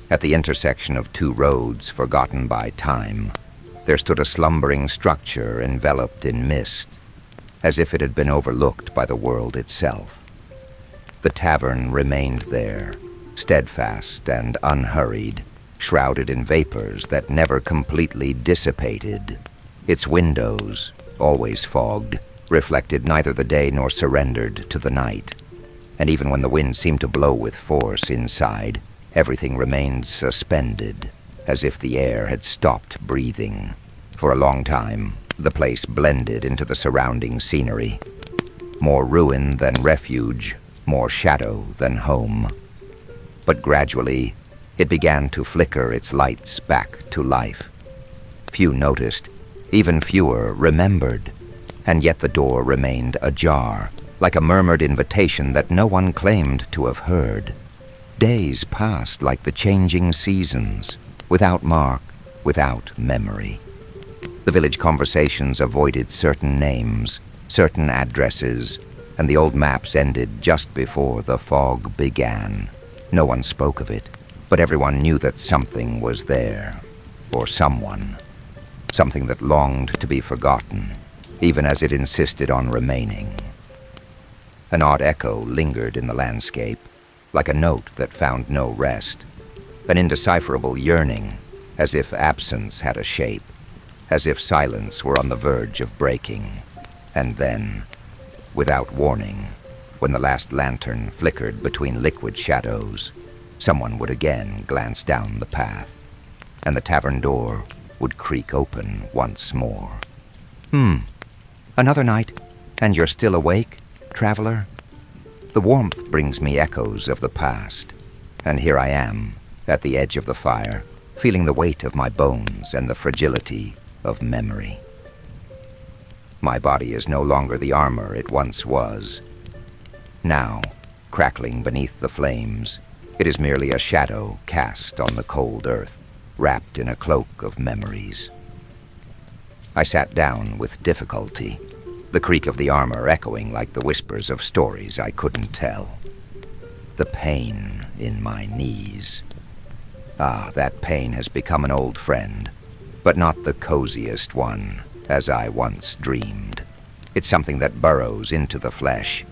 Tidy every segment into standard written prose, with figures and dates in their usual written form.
At the intersection of two roads forgotten by time, there stood a slumbering structure enveloped in mist, as if it had been overlooked by the world itself. The tavern remained there, steadfast and unhurried, shrouded in vapors that never completely dissipated. Its windows, always fogged, reflected neither the day nor surrendered to the night. And even when the wind seemed to blow with force inside, everything remained suspended, as if the air had stopped breathing. For a long time, the place blended into the surrounding scenery. More ruin than refuge, more shadow than home. But gradually, it began to flicker its lights back to life. Few noticed, even fewer remembered, and yet the door remained ajar, like a murmured invitation that no one claimed to have heard. Days passed like the changing seasons, without mark, without memory. The village conversations avoided certain names, certain addresses, and the old maps ended just before the fog began. No one spoke of it, but everyone knew that something was there, or someone. Something that longed to be forgotten, even as it insisted on remaining. An odd echo lingered in the landscape, like a note that found no rest. An indecipherable yearning, as if absence had a shape, as if silence were on the verge of breaking. And then, without warning, when the last lantern flickered between liquid shadows, someone would again glance down the path, and the tavern door would creak open once more. Another night, and you're still awake, traveler? The warmth brings me echoes of the past, and here I am, at the edge of the fire, feeling the weight of my bones and the fragility of memory. My body is no longer the armor it once was. Now, crackling beneath the flames, it is merely a shadow cast on the cold earth, wrapped in a cloak of memories. I sat down with difficulty, the creak of the armor echoing like the whispers of stories I couldn't tell. The pain in my knees. That pain has become an old friend, but not the coziest one, as I once dreamed. It's something that burrows into the flesh.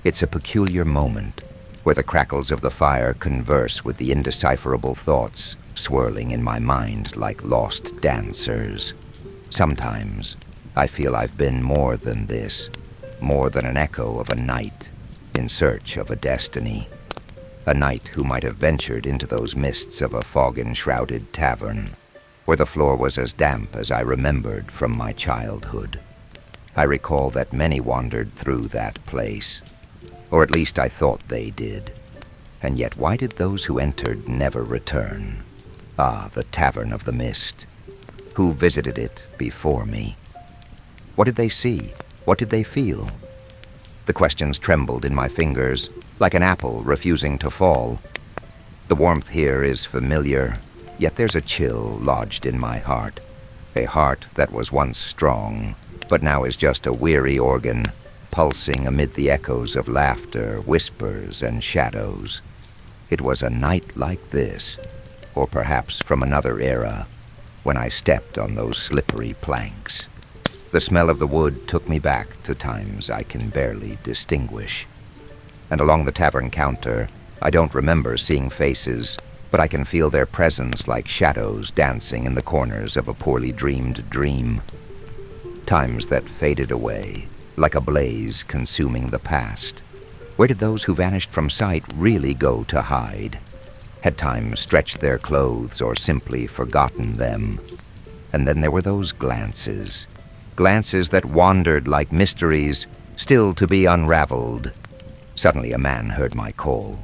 It's a peculiar moment where the crackles of the fire converse with the indecipherable thoughts swirling in my mind like lost dancers. Sometimes I feel I've been more than this, more than an echo of a night in search of a destiny. A knight who might have ventured into those mists of a fog-enshrouded tavern, where the floor was as damp as I remembered from my childhood. I recall that many wandered through that place, or at least I thought they did. And yet why did those who entered never return? The Tavern of the Mist. Who visited it before me? What did they see? What did they feel? The questions trembled in my fingers, like an apple refusing to fall. The warmth here is familiar, yet there's a chill lodged in my heart. A heart that was once strong, but now is just a weary organ, pulsing amid the echoes of laughter, whispers, and shadows. It was a night like this, or perhaps from another era, when I stepped on those slippery planks. The smell of the wood took me back to times I can barely distinguish. And along the tavern counter, I don't remember seeing faces, but I can feel their presence like shadows dancing in the corners of a poorly dreamed dream. Times that faded away, like a blaze consuming the past. Where did those who vanished from sight really go to hide? Had time stretched their clothes or simply forgotten them? And then there were those glances that wandered like mysteries still to be unraveled. Suddenly a man heard my call,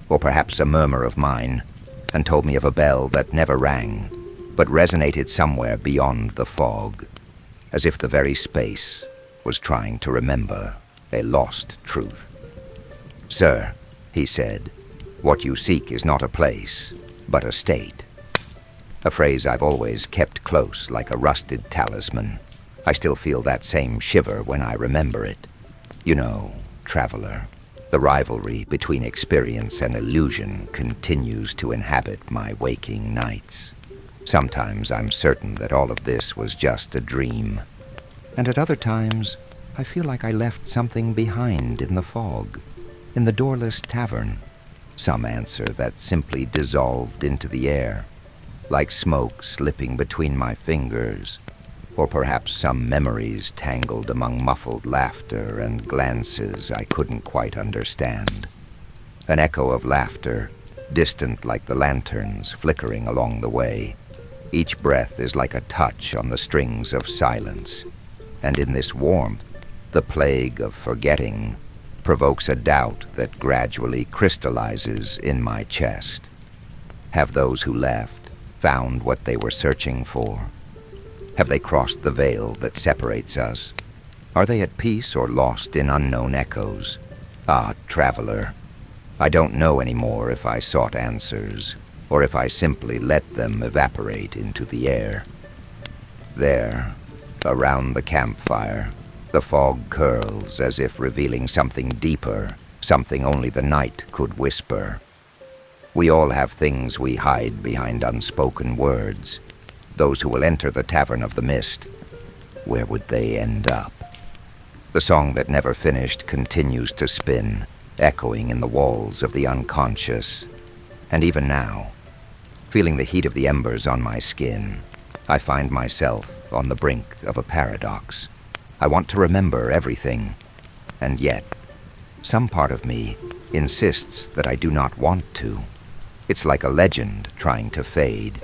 or perhaps a murmur of mine, and told me of a bell that never rang, but resonated somewhere beyond the fog, as if the very space was trying to remember a lost truth. "Sir," he said, "what you seek is not a place, but a state." A phrase I've always kept close like a rusted talisman. I still feel that same shiver when I remember it. You know, traveler, The rivalry between experience and illusion continues to inhabit my waking nights. Sometimes I'm certain that all of this was just a dream, and at other times I feel like I left something behind in the fog, in the doorless tavern, some answer that simply dissolved into the air, like smoke slipping between my fingers, or perhaps some memories tangled among muffled laughter and glances I couldn't quite understand. An echo of laughter, distant like the lanterns flickering along the way. Each breath is like a touch on the strings of silence, and in this warmth, the plague of forgetting provokes a doubt that gradually crystallizes in my chest. Have those who left found what they were searching for? Have they crossed the veil that separates us? Are they at peace or lost in unknown echoes? Ah, traveler, I don't know anymore if I sought answers, or if I simply let them evaporate into the air. There, around the campfire, the fog curls as if revealing something deeper, something only the night could whisper. We all have things we hide behind unspoken words. Those who will enter the Tavern of the Mist, where would they end up? The song that never finished continues to spin, echoing in the walls of the unconscious. And even now, feeling the heat of the embers on my skin, I find myself on the brink of a paradox. I want to remember everything, and yet, some part of me insists that I do not want to. It's like a legend trying to fade,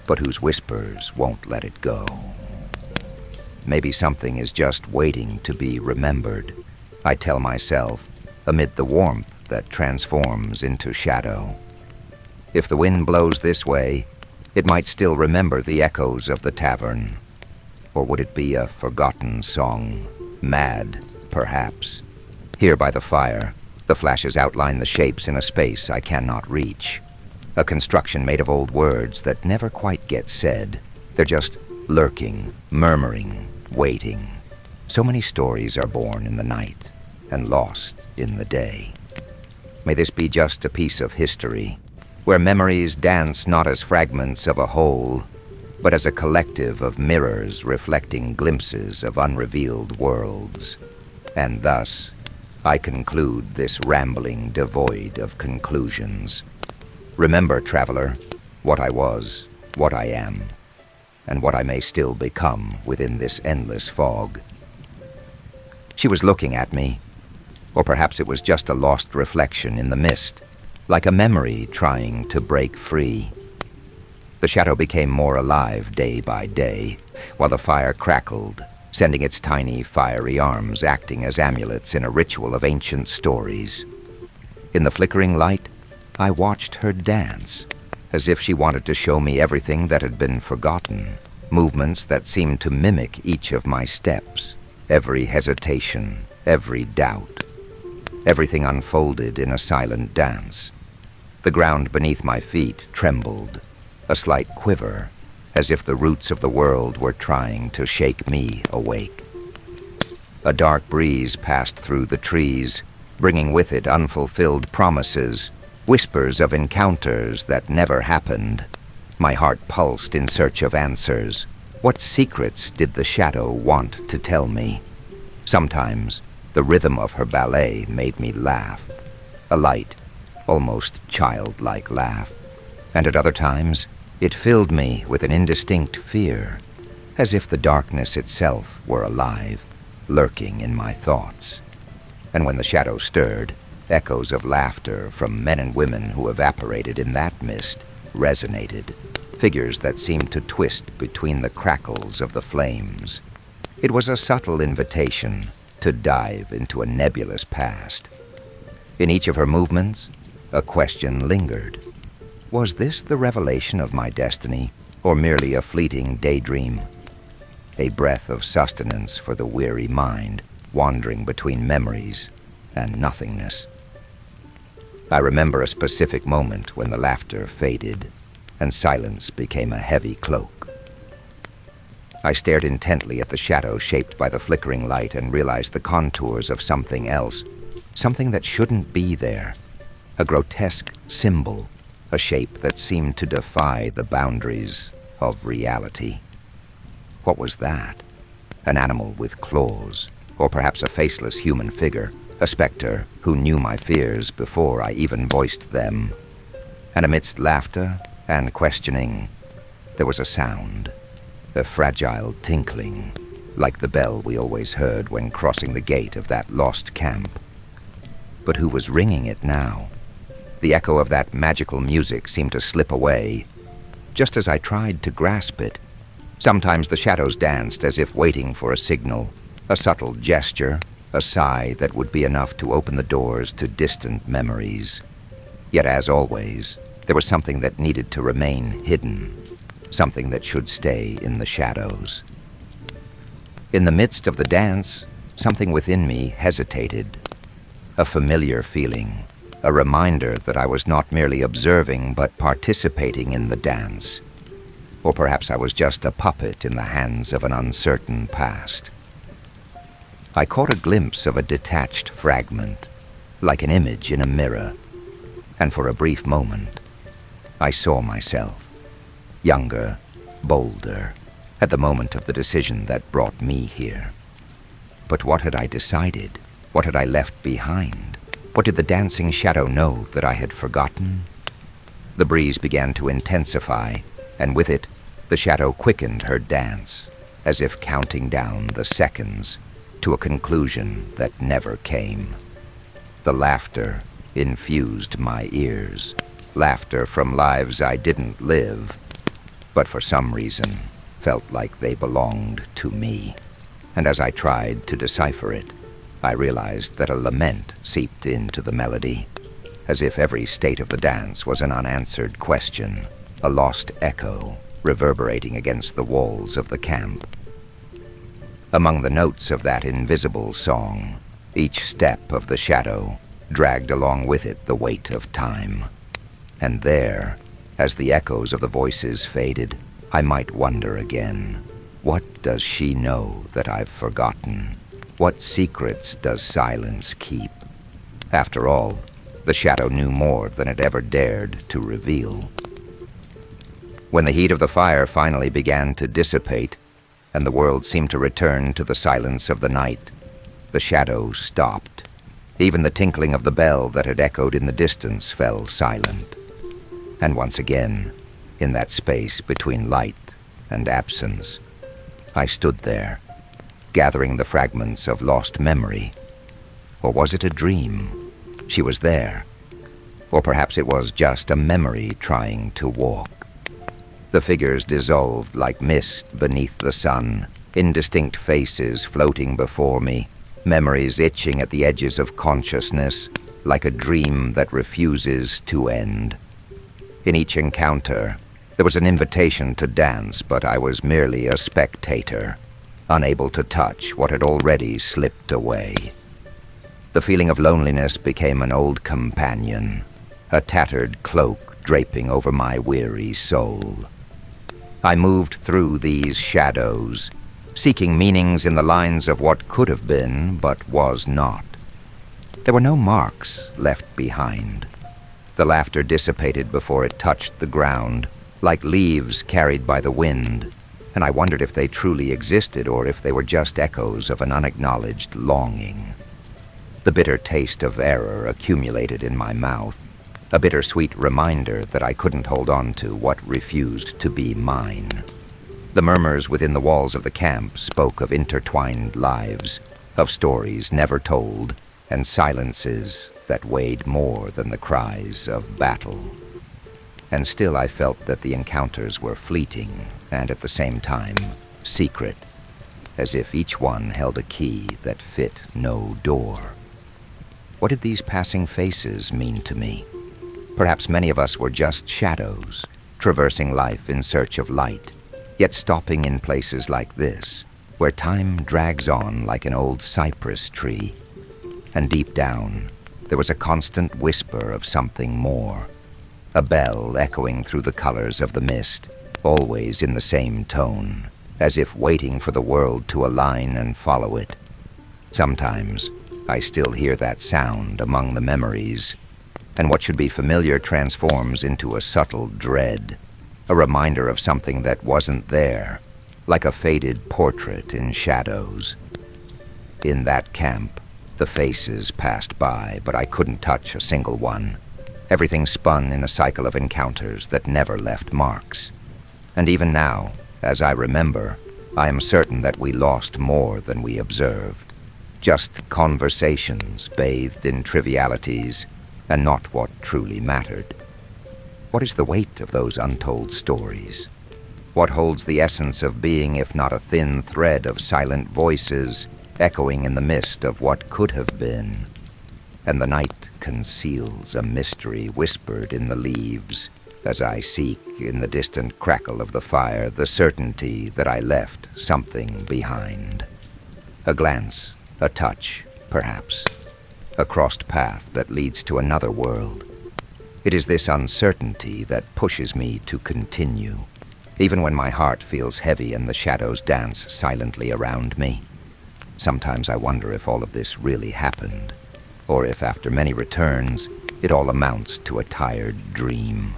but whose whispers won't let it go. Maybe something is just waiting to be remembered, I tell myself, amid the warmth that transforms into shadow. If the wind blows this way, it might still remember the echoes of the tavern. Or would it be a forgotten song, mad, perhaps? Here by the fire, the flashes outline the shapes in a space I cannot reach. A construction made of old words that never quite get said. They're just lurking, murmuring, waiting. So many stories are born in the night and lost in the day. May this be just a piece of history, where memories dance not as fragments of a whole, but as a collective of mirrors reflecting glimpses of unrevealed worlds. And thus, I conclude this rambling devoid of conclusions. Remember, traveler, what I was, what I am, and what I may still become within this endless fog. She was looking at me, or perhaps it was just a lost reflection in the mist, like a memory trying to break free. The shadow became more alive day by day, while the fire crackled, sending its tiny, fiery arms acting as amulets in a ritual of ancient stories. In the flickering light, I watched her dance, as if she wanted to show me everything that had been forgotten, movements that seemed to mimic each of my steps, every hesitation, every doubt. Everything unfolded in a silent dance. The ground beneath my feet trembled, a slight quiver, as if the roots of the world were trying to shake me awake. A dark breeze passed through the trees, bringing with it unfulfilled promises, whispers of encounters that never happened. My heart pulsed in search of answers. What secrets did the shadow want to tell me? Sometimes, the rhythm of her ballet made me laugh, a light, almost childlike laugh. And at other times, it filled me with an indistinct fear, as if the darkness itself were alive, lurking in my thoughts. And when the shadow stirred, echoes of laughter from men and women who evaporated in that mist resonated, figures that seemed to twist between the crackles of the flames. It was a subtle invitation to dive into a nebulous past. In each of her movements, a question lingered. Was this the revelation of my destiny, or merely a fleeting daydream? A breath of sustenance for the weary mind, wandering between memories and nothingness. I remember a specific moment when the laughter faded and silence became a heavy cloak. I stared intently at the shadow shaped by the flickering light and realized the contours of something else, Something that shouldn't be there. A grotesque symbol, a shape that seemed to defy the boundaries of reality. What was that? An animal with claws, or perhaps a faceless human figure, a specter who knew my fears before I even voiced them. And amidst laughter and questioning, there was a sound, a fragile tinkling, like the bell we always heard when crossing the gate of that lost camp. But who was ringing it now? The echo of that magical music seemed to slip away, just as I tried to grasp it. Sometimes the shadows danced as if waiting for a signal, a subtle gesture, a sigh that would be enough to open the doors to distant memories. Yet as always, there was something that needed to remain hidden, something that should stay in the shadows. In the midst of the dance, something within me hesitated. A familiar feeling, a reminder that I was not merely observing but participating in the dance. Or perhaps I was just a puppet in the hands of an uncertain past. I caught a glimpse of a detached fragment, like an image in a mirror, and for a brief moment, I saw myself, younger, bolder, at the moment of the decision that brought me here. But what had I decided? What had I left behind? What did the dancing shadow know that I had forgotten? The breeze began to intensify, and with it, the shadow quickened her dance, as if counting down the seconds to a conclusion that never came. The laughter infused my ears, laughter from lives I didn't live, but for some reason felt like they belonged to me. And as I tried to decipher it, I realized that a lament seeped into the melody, as if every state of the dance was an unanswered question, a lost echo reverberating against the walls of the camp. Among the notes of that invisible song, each step of the shadow dragged along with it the weight of time. And there, as the echoes of the voices faded, I might wonder again, what does she know that I've forgotten? What secrets does silence keep? After all, the shadow knew more than it ever dared to reveal. When the heat of the fire finally began to dissipate, and the world seemed to return to the silence of the night, the shadow stopped. Even the tinkling of the bell that had echoed in the distance fell silent. And once again, in that space between light and absence, I stood there, gathering the fragments of lost memory. Or was it a dream? She was there. Or perhaps it was just a memory trying to walk. The figures dissolved like mist beneath the sun, indistinct faces floating before me, memories itching at the edges of consciousness, like a dream that refuses to end. In each encounter, there was an invitation to dance, but I was merely a spectator, unable to touch what had already slipped away. The feeling of loneliness became an old companion, a tattered cloak draping over my weary soul. I moved through these shadows, seeking meanings in the lines of what could have been, but was not. There were no marks left behind. The laughter dissipated before it touched the ground, like leaves carried by the wind, and I wondered if they truly existed or if they were just echoes of an unacknowledged longing. The bitter taste of error accumulated in my mouth, a bittersweet reminder that I couldn't hold on to what refused to be mine. The murmurs within the walls of the camp spoke of intertwined lives, of stories never told, and silences that weighed more than the cries of battle. And still I felt that the encounters were fleeting and at the same time secret, as if each one held a key that fit no door. What did these passing faces mean to me? Perhaps many of us were just shadows, traversing life in search of light, yet stopping in places like this, where time drags on like an old cypress tree. And deep down, there was a constant whisper of something more, a bell echoing through the colors of the mist, always in the same tone, as if waiting for the world to align and follow it. Sometimes, I still hear that sound among the memories, and what should be familiar transforms into a subtle dread, a reminder of something that wasn't there, like a faded portrait in shadows. In that camp, the faces passed by, but I couldn't touch a single one. Everything spun in a cycle of encounters that never left marks. And even now, as I remember, I am certain that we lost more than we observed. Just conversations bathed in trivialities, and not what truly mattered. What is the weight of those untold stories? What holds the essence of being if not a thin thread of silent voices echoing in the mist of what could have been? And the night conceals a mystery whispered in the leaves as I seek in the distant crackle of the fire the certainty that I left something behind. A glance, a touch, perhaps. A crossed path that leads to another world. It is this uncertainty that pushes me to continue, even when my heart feels heavy and the shadows dance silently around me. Sometimes I wonder if all of this really happened, or if after many returns, it all amounts to a tired dream,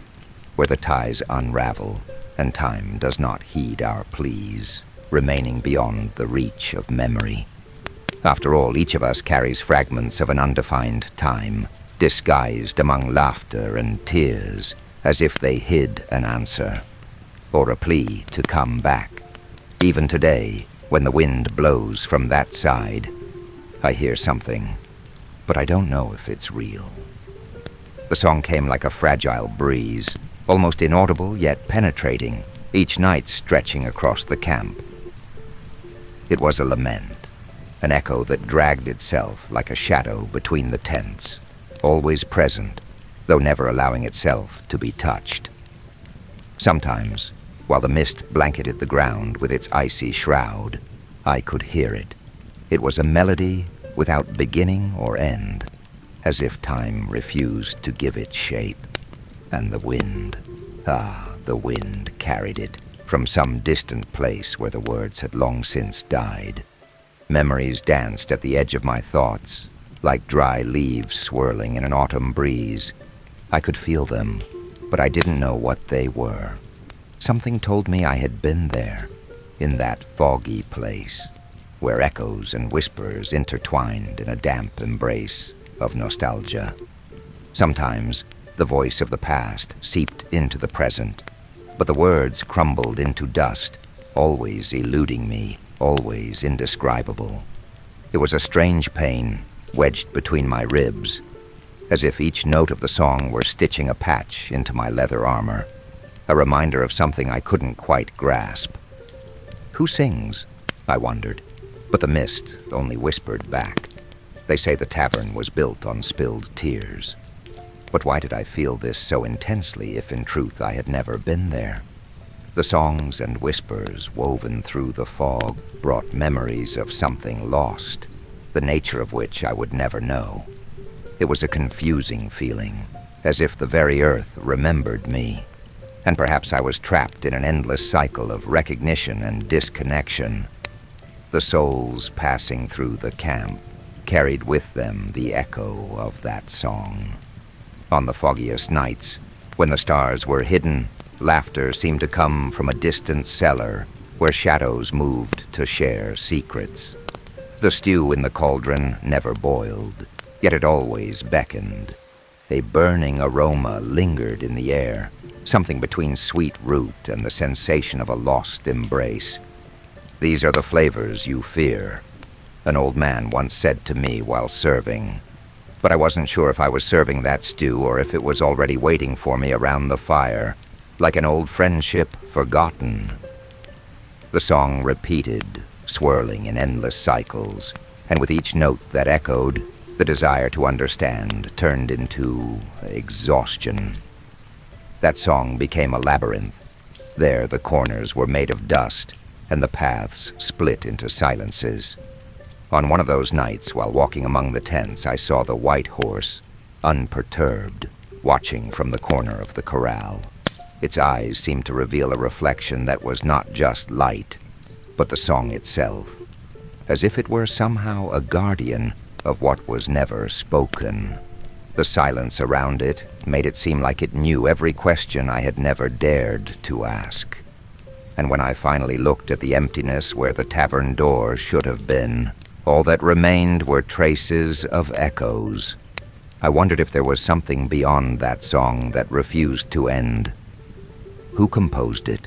where the ties unravel and time does not heed our pleas, remaining beyond the reach of memory. After all, each of us carries fragments of an undefined time, disguised among laughter and tears, as if they hid an answer, or a plea to come back. Even today, when the wind blows from that side, I hear something, but I don't know if it's real. The song came like a fragile breeze, almost inaudible yet penetrating, each night stretching across the camp. It was a lament, an echo that dragged itself like a shadow between the tents, always present, though never allowing itself to be touched. Sometimes, while the mist blanketed the ground with its icy shroud, I could hear it. It was a melody without beginning or end, as if time refused to give it shape. And the wind, the wind carried it from some distant place where the words had long since died. Memories danced at the edge of my thoughts, like dry leaves swirling in an autumn breeze. I could feel them, but I didn't know what they were. Something told me I had been there, in that foggy place, where echoes and whispers intertwined in a damp embrace of nostalgia. Sometimes the voice of the past seeped into the present, but the words crumbled into dust, always eluding me, always indescribable. It was a strange pain, wedged between my ribs, as if each note of the song were stitching a patch into my leather armor, a reminder of something I couldn't quite grasp. Who sings? I wondered, but the mist only whispered back. They say the tavern was built on spilled tears. But why did I feel this so intensely if in truth I had never been there? The songs and whispers woven through the fog brought memories of something lost, the nature of which I would never know. It was a confusing feeling, as if the very earth remembered me, and perhaps I was trapped in an endless cycle of recognition and disconnection. The souls passing through the camp carried with them the echo of that song. On the foggiest nights, when the stars were hidden, laughter seemed to come from a distant cellar where shadows moved to share secrets. The stew in the cauldron never boiled, yet it always beckoned. A burning aroma lingered in the air, something between sweet root and the sensation of a lost embrace. "These are the flavors you fear," an old man once said to me while serving. But I wasn't sure if I was serving that stew or if it was already waiting for me around the fire, like an old friendship forgotten. The song repeated, swirling in endless cycles, and with each note that echoed, the desire to understand turned into exhaustion. That song became a labyrinth. There the corners were made of dust, and the paths split into silences. On one of those nights, while walking among the tents, I saw the white horse, unperturbed, watching from the corner of the corral. Its eyes seemed to reveal a reflection that was not just light, but the song itself, as if it were somehow a guardian, of what was never spoken. The silence around it made it seem like it knew every question I had never dared to ask. And when I finally looked at the emptiness where the tavern door should have been, all that remained were traces of echoes. I wondered if there was something beyond that song that refused to end. Who composed it?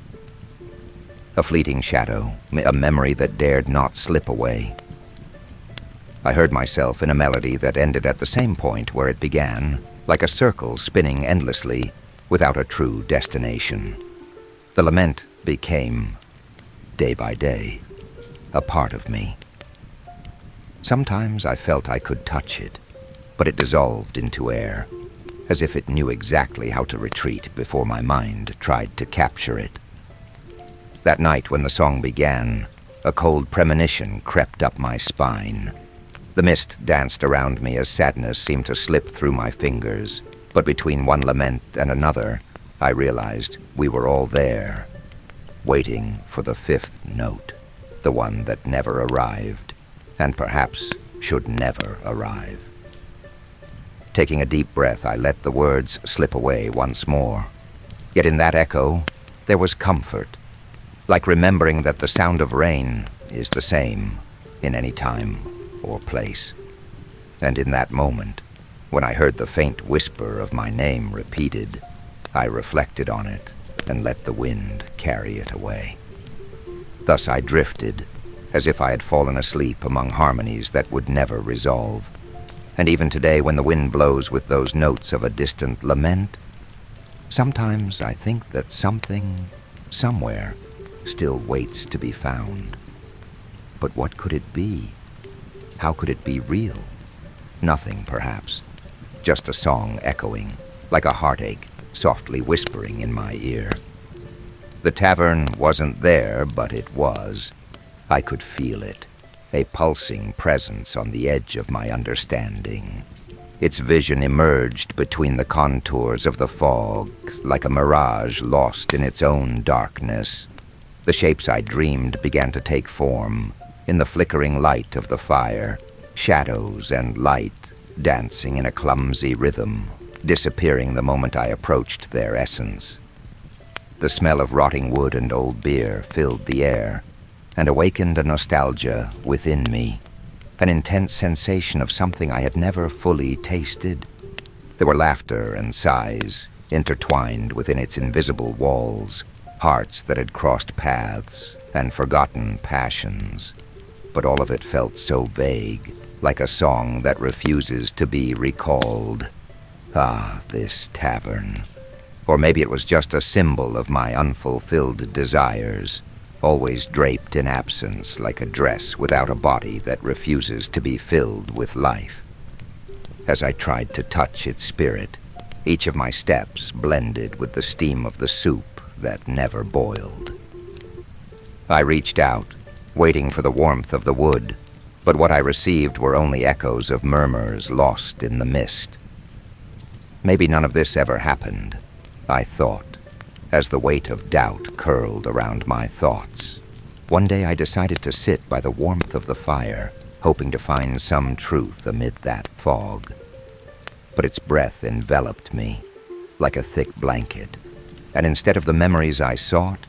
A fleeting shadow, a memory that dared not slip away. I heard myself in a melody that ended at the same point where it began, like a circle spinning endlessly, without a true destination. The lament became, day by day, a part of me. Sometimes I felt I could touch it, but it dissolved into air, as if it knew exactly how to retreat before my mind tried to capture it. That night when the song began, a cold premonition crept up my spine. The mist danced around me as sadness seemed to slip through my fingers, but between one lament and another, I realized we were all there, waiting for the fifth note, the one that never arrived, and perhaps should never arrive. Taking a deep breath, I let the words slip away once more. Yet in that echo, there was comfort, like remembering that the sound of rain is the same in any time or place. And in that moment, when I heard the faint whisper of my name repeated, I reflected on it and let the wind carry it away. Thus I drifted, as if I had fallen asleep among harmonies that would never resolve. And even today, when the wind blows with those notes of a distant lament, sometimes I think that something, somewhere, still waits to be found. But what could it be? How could it be real? Nothing, perhaps. Just a song echoing, like a heartache, softly whispering in my ear. The tavern wasn't there, but it was. I could feel it, a pulsing presence on the edge of my understanding. Its vision emerged between the contours of the fog, like a mirage lost in its own darkness. The shapes I dreamed began to take form, in the flickering light of the fire, shadows and light dancing in a clumsy rhythm, disappearing the moment I approached their essence. The smell of rotting wood and old beer filled the air and awakened a nostalgia within me, an intense sensation of something I had never fully tasted. There were laughter and sighs intertwined within its invisible walls, hearts that had crossed paths and forgotten passions. But all of it felt so vague, like a song that refuses to be recalled. Ah, this tavern. Or maybe it was just a symbol of my unfulfilled desires, always draped in absence like a dress without a body that refuses to be filled with life. As I tried to touch its spirit, each of my steps blended with the steam of the soup that never boiled. I reached out, waiting for the warmth of the wood, but what I received were only echoes of murmurs lost in the mist. Maybe none of this ever happened, I thought, as the weight of doubt curled around my thoughts. One day I decided to sit by the warmth of the fire, hoping to find some truth amid that fog. But its breath enveloped me, like a thick blanket, and instead of the memories I sought,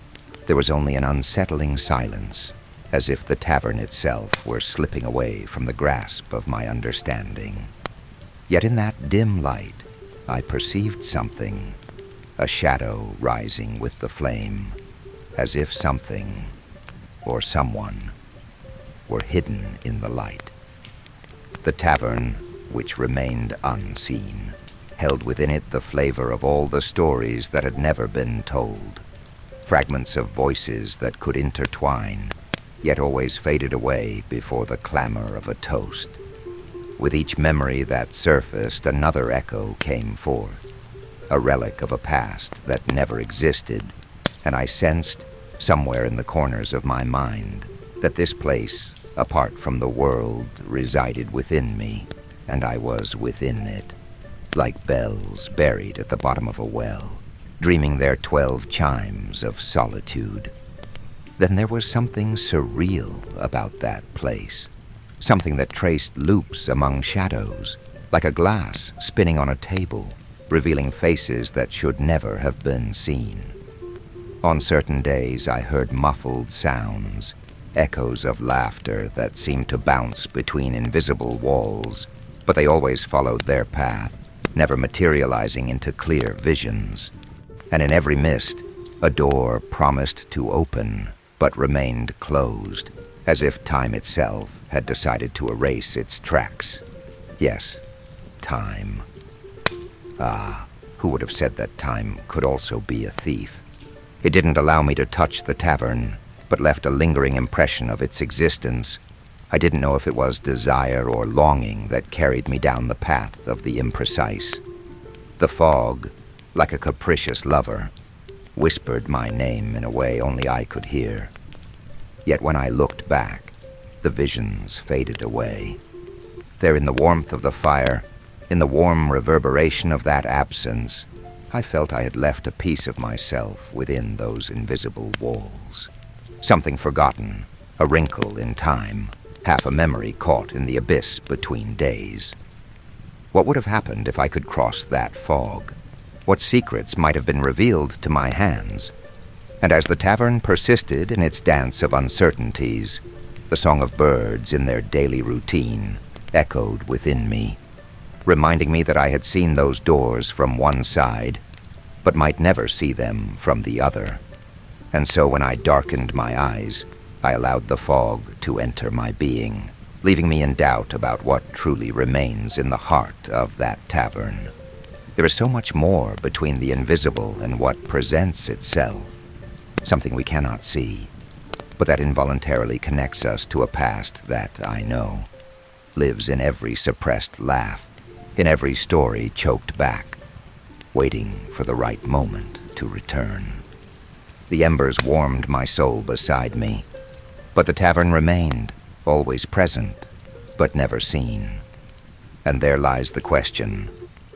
there was only an unsettling silence, as if the tavern itself were slipping away from the grasp of my understanding. Yet in that dim light, I perceived something, a shadow rising with the flame, as if something, or someone, were hidden in the light. The tavern, which remained unseen, held within it the flavor of all the stories that had never been told, fragments of voices that could intertwine, yet always faded away before the clamor of a toast. With each memory that surfaced, another echo came forth, a relic of a past that never existed, and I sensed, somewhere in the corners of my mind, that this place, apart from the world, resided within me, and I was within it, like bells buried at the bottom of a well, dreaming their 12 chimes of solitude. Then there was something surreal about that place, something that traced loops among shadows, like a glass spinning on a table, revealing faces that should never have been seen. On certain days I heard muffled sounds, echoes of laughter that seemed to bounce between invisible walls, but they always followed their path, never materializing into clear visions. And in every mist, a door promised to open, but remained closed, as if time itself had decided to erase its tracks. Yes, time. Ah, who would have said that time could also be a thief? It didn't allow me to touch the tavern, but left a lingering impression of its existence. I didn't know if it was desire or longing that carried me down the path of the imprecise. The fog, like a capricious lover, whispered my name in a way only I could hear. Yet when I looked back, the visions faded away. There in the warmth of the fire, in the warm reverberation of that absence, I felt I had left a piece of myself within those invisible walls. Something forgotten, a wrinkle in time, half a memory caught in the abyss between days. What would have happened if I could cross that fog? What secrets might have been revealed to my hands? And as the tavern persisted in its dance of uncertainties, the song of birds in their daily routine echoed within me, reminding me that I had seen those doors from one side, but might never see them from the other. And so when I darkened my eyes, I allowed the fog to enter my being, leaving me in doubt about what truly remains in the heart of that tavern. There is so much more between the invisible and what presents itself, something we cannot see, but that involuntarily connects us to a past that, I know, lives in every suppressed laugh, in every story choked back, waiting for the right moment to return. The embers warmed my soul beside me, but the tavern remained, always present, but never seen. And there lies the question,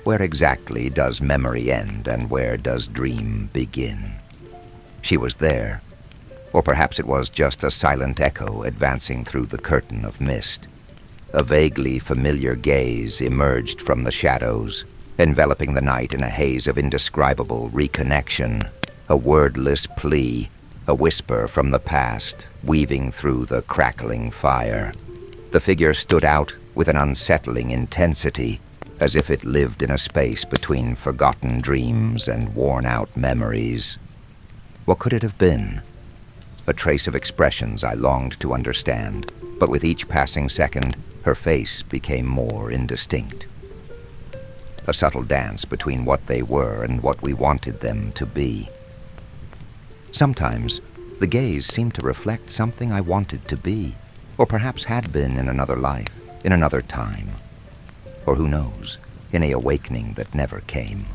where exactly does memory end and where does dream begin? She was there, or perhaps it was just a silent echo advancing through the curtain of mist. A vaguely familiar gaze emerged from the shadows, enveloping the night in a haze of indescribable reconnection, a wordless plea, a whisper from the past, weaving through the crackling fire. The figure stood out with an unsettling intensity, as if it lived in a space between forgotten dreams and worn-out memories. What could it have been? A trace of expressions I longed to understand, but with each passing second, her face became more indistinct. A subtle dance between what they were and what we wanted them to be. Sometimes, the gaze seemed to reflect something I wanted to be, or perhaps had been in another life, in another time. Or who knows, in a awakening that never came.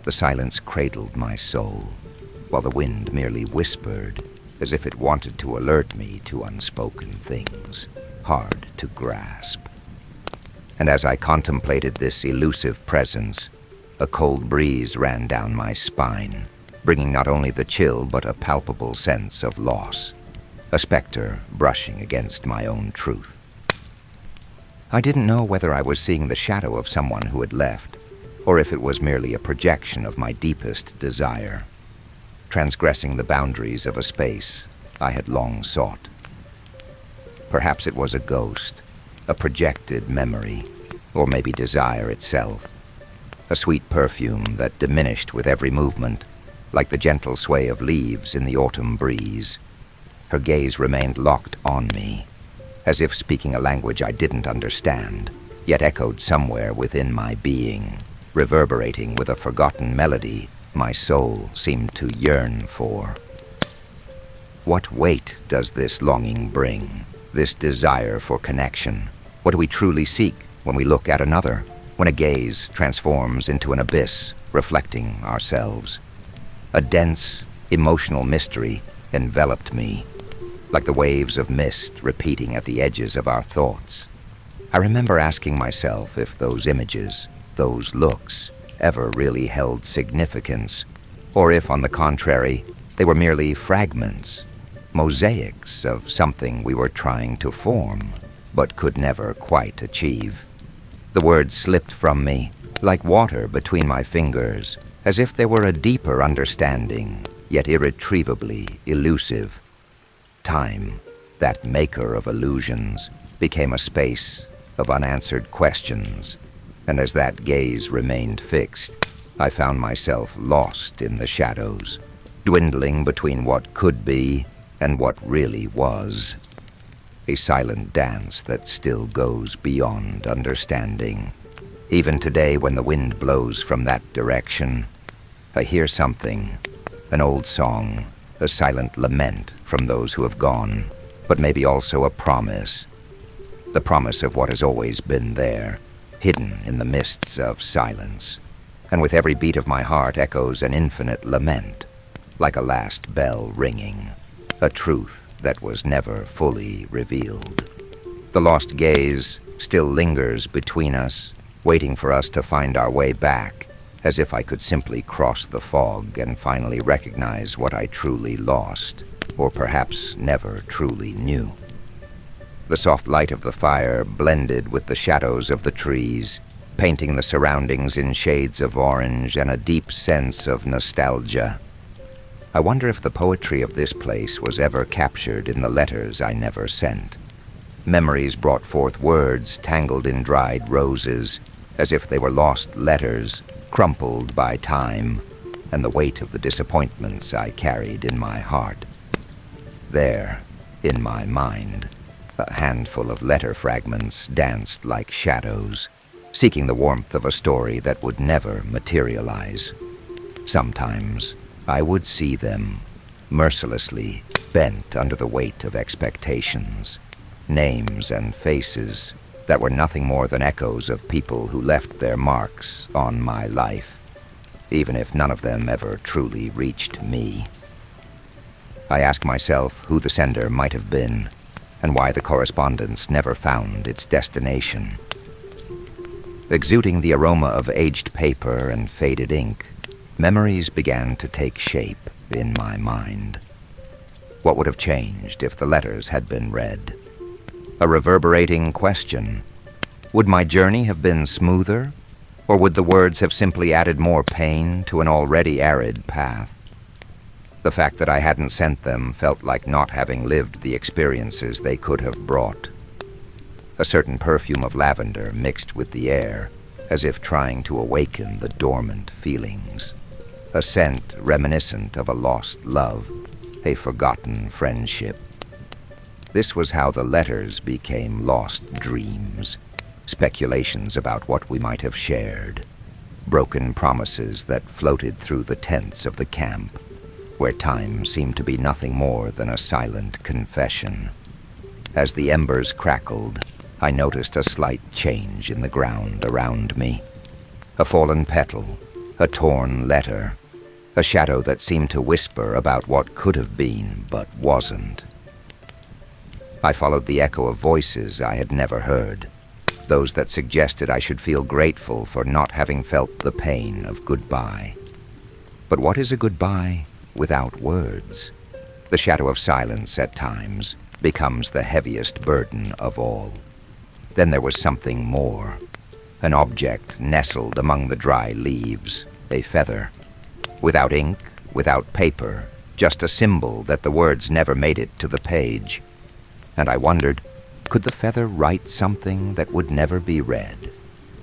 The silence cradled my soul, while the wind merely whispered, as if it wanted to alert me to unspoken things, hard to grasp. And as I contemplated this elusive presence, a cold breeze ran down my spine, bringing not only the chill but a palpable sense of loss, a specter brushing against my own truth. I didn't know whether I was seeing the shadow of someone who had left, or if it was merely a projection of my deepest desire, transgressing the boundaries of a space I had long sought. Perhaps it was a ghost, a projected memory, or maybe desire itself, a sweet perfume that diminished with every movement, like the gentle sway of leaves in the autumn breeze. Her gaze remained locked on me, as if speaking a language I didn't understand, yet echoed somewhere within my being, reverberating with a forgotten melody my soul seemed to yearn for. What weight does this longing bring, this desire for connection? What do we truly seek when we look at another, when a gaze transforms into an abyss, reflecting ourselves? A dense, emotional mystery enveloped me, like the waves of mist repeating at the edges of our thoughts. I remember asking myself if those images, those looks, ever really held significance, or if, on the contrary, they were merely fragments, mosaics of something we were trying to form. but could never quite achieve. The words slipped from me, like water between my fingers, as if there were a deeper understanding, yet irretrievably elusive. Time, that maker of illusions, became a space of unanswered questions, and as that gaze remained fixed, I found myself lost in the shadows, dwindling between what could be and what really was. A silent dance that still goes beyond understanding. Even today, when the wind blows from that direction, I hear something, an old song, a silent lament from those who have gone, but maybe also a promise. The promise of what has always been there, hidden in the mists of silence. And with every beat of my heart echoes an infinite lament, like a last bell ringing, a truth that was never fully revealed. The lost gaze still lingers between us, waiting for us to find our way back, as if I could simply cross the fog and finally recognize what I truly lost, or perhaps never truly knew. The soft light of the fire blended with the shadows of the trees, painting the surroundings in shades of orange and a deep sense of nostalgia. I wonder if the poetry of this place was ever captured in the letters I never sent. Memories brought forth words tangled in dried roses, as if they were lost letters, crumpled by time and the weight of the disappointments I carried in my heart. There, in my mind, a handful of letter fragments danced like shadows, seeking the warmth of a story that would never materialize. Sometimes I would see them, mercilessly bent under the weight of expectations, names and faces that were nothing more than echoes of people who left their marks on my life, even if none of them ever truly reached me. I ask myself who the sender might have been, and why the correspondence never found its destination. Exuding the aroma of aged paper and faded ink, memories began to take shape in my mind. What would have changed if the letters had been read? A reverberating question. Would my journey have been smoother, or would the words have simply added more pain to an already arid path? The fact that I hadn't sent them felt like not having lived the experiences they could have brought. A certain perfume of lavender mixed with the air, as if trying to awaken the dormant feelings. A scent reminiscent of a lost love, a forgotten friendship. This was how the letters became lost dreams, speculations about what we might have shared, broken promises that floated through the tents of the camp, where time seemed to be nothing more than a silent confession. As the embers crackled, I noticed a slight change in the ground around me. A fallen petal, a torn letter, a shadow that seemed to whisper about what could have been but wasn't. I followed the echo of voices I had never heard, those that suggested I should feel grateful for not having felt the pain of goodbye. But what is a goodbye without words? The shadow of silence at times becomes the heaviest burden of all. Then there was something more, an object nestled among the dry leaves, a feather. Without ink, without paper, just a symbol that the words never made it to the page. And I wondered, could the feather write something that would never be read?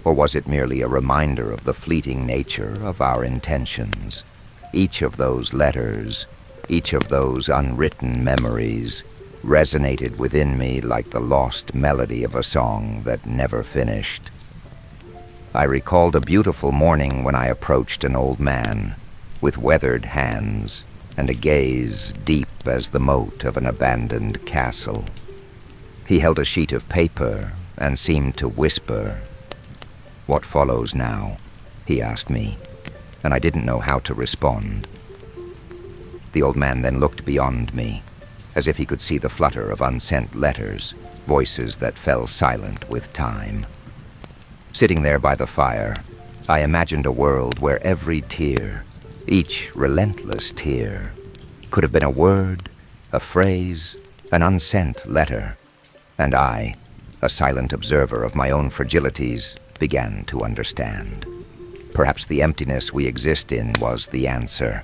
Or was it merely a reminder of the fleeting nature of our intentions? Each of those letters, each of those unwritten memories, resonated within me like the lost melody of a song that never finished. I recalled a beautiful morning when I approached an old man, with weathered hands and a gaze deep as the moat of an abandoned castle. He held a sheet of paper and seemed to whisper. "What follows now?" he asked me, and I didn't know how to respond. The old man then looked beyond me, as if he could see the flutter of unsent letters, voices that fell silent with time. Sitting there by the fire, I imagined a world where every tear, each relentless tear, could have been a word, a phrase, an unsent letter, and I, a silent observer of my own fragilities, began to understand. Perhaps the emptiness we exist in was the answer,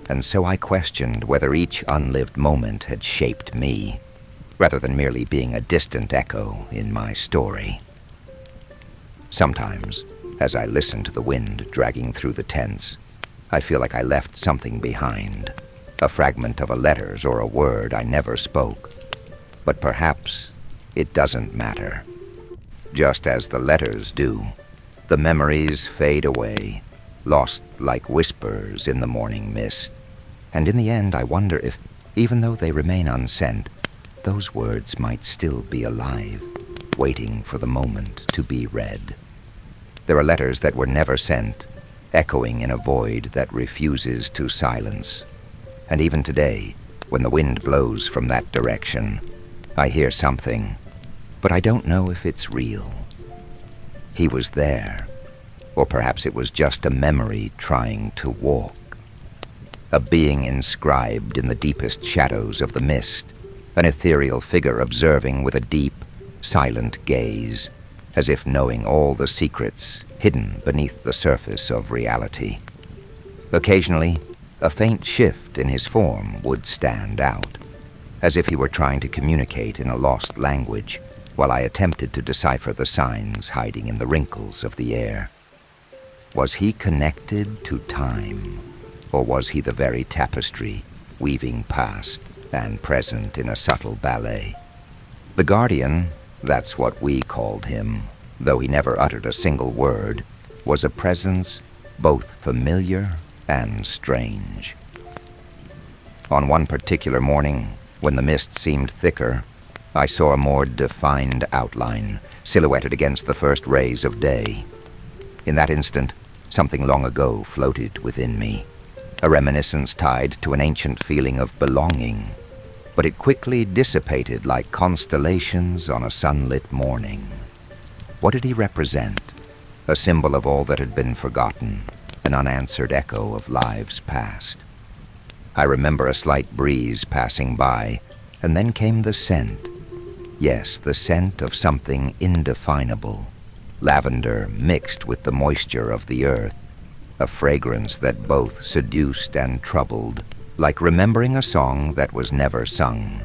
and so I questioned whether each unlived moment had shaped me, rather than merely being a distant echo in my story. Sometimes, as I listen to the wind dragging through the tents, I feel like I left something behind, a fragment of a letter or a word I never spoke. But perhaps it doesn't matter. Just as the letters do, the memories fade away, lost like whispers in the morning mist. And in the end, I wonder if, even though they remain unsent, those words might still be alive, waiting for the moment to be read. There are letters that were never sent, echoing in a void that refuses to silence. And even today, when the wind blows from that direction, I hear something, but I don't know if it's real. He was there, or perhaps it was just a memory trying to walk. A being inscribed in the deepest shadows of the mist, an ethereal figure observing with a deep, silent gaze, as if knowing all the secrets hidden beneath the surface of reality. Occasionally, a faint shift in his form would stand out, as if he were trying to communicate in a lost language, while I attempted to decipher the signs hiding in the wrinkles of the air. Was he connected to time, or was he the very tapestry weaving past and present in a subtle ballet? The Guardian, that's what we called him, though he never uttered a single word, was a presence both familiar and strange. On one particular morning, when the mist seemed thicker, I saw a more defined outline, silhouetted against the first rays of day. In that instant, something long ago floated within me, a reminiscence tied to an ancient feeling of belonging, but it quickly dissipated like constellations on a sunlit morning. What did he represent? A symbol of all that had been forgotten, an unanswered echo of lives past. I remember a slight breeze passing by, and then came the scent. Yes, the scent of something indefinable, lavender mixed with the moisture of the earth, a fragrance that both seduced and troubled, like remembering a song that was never sung.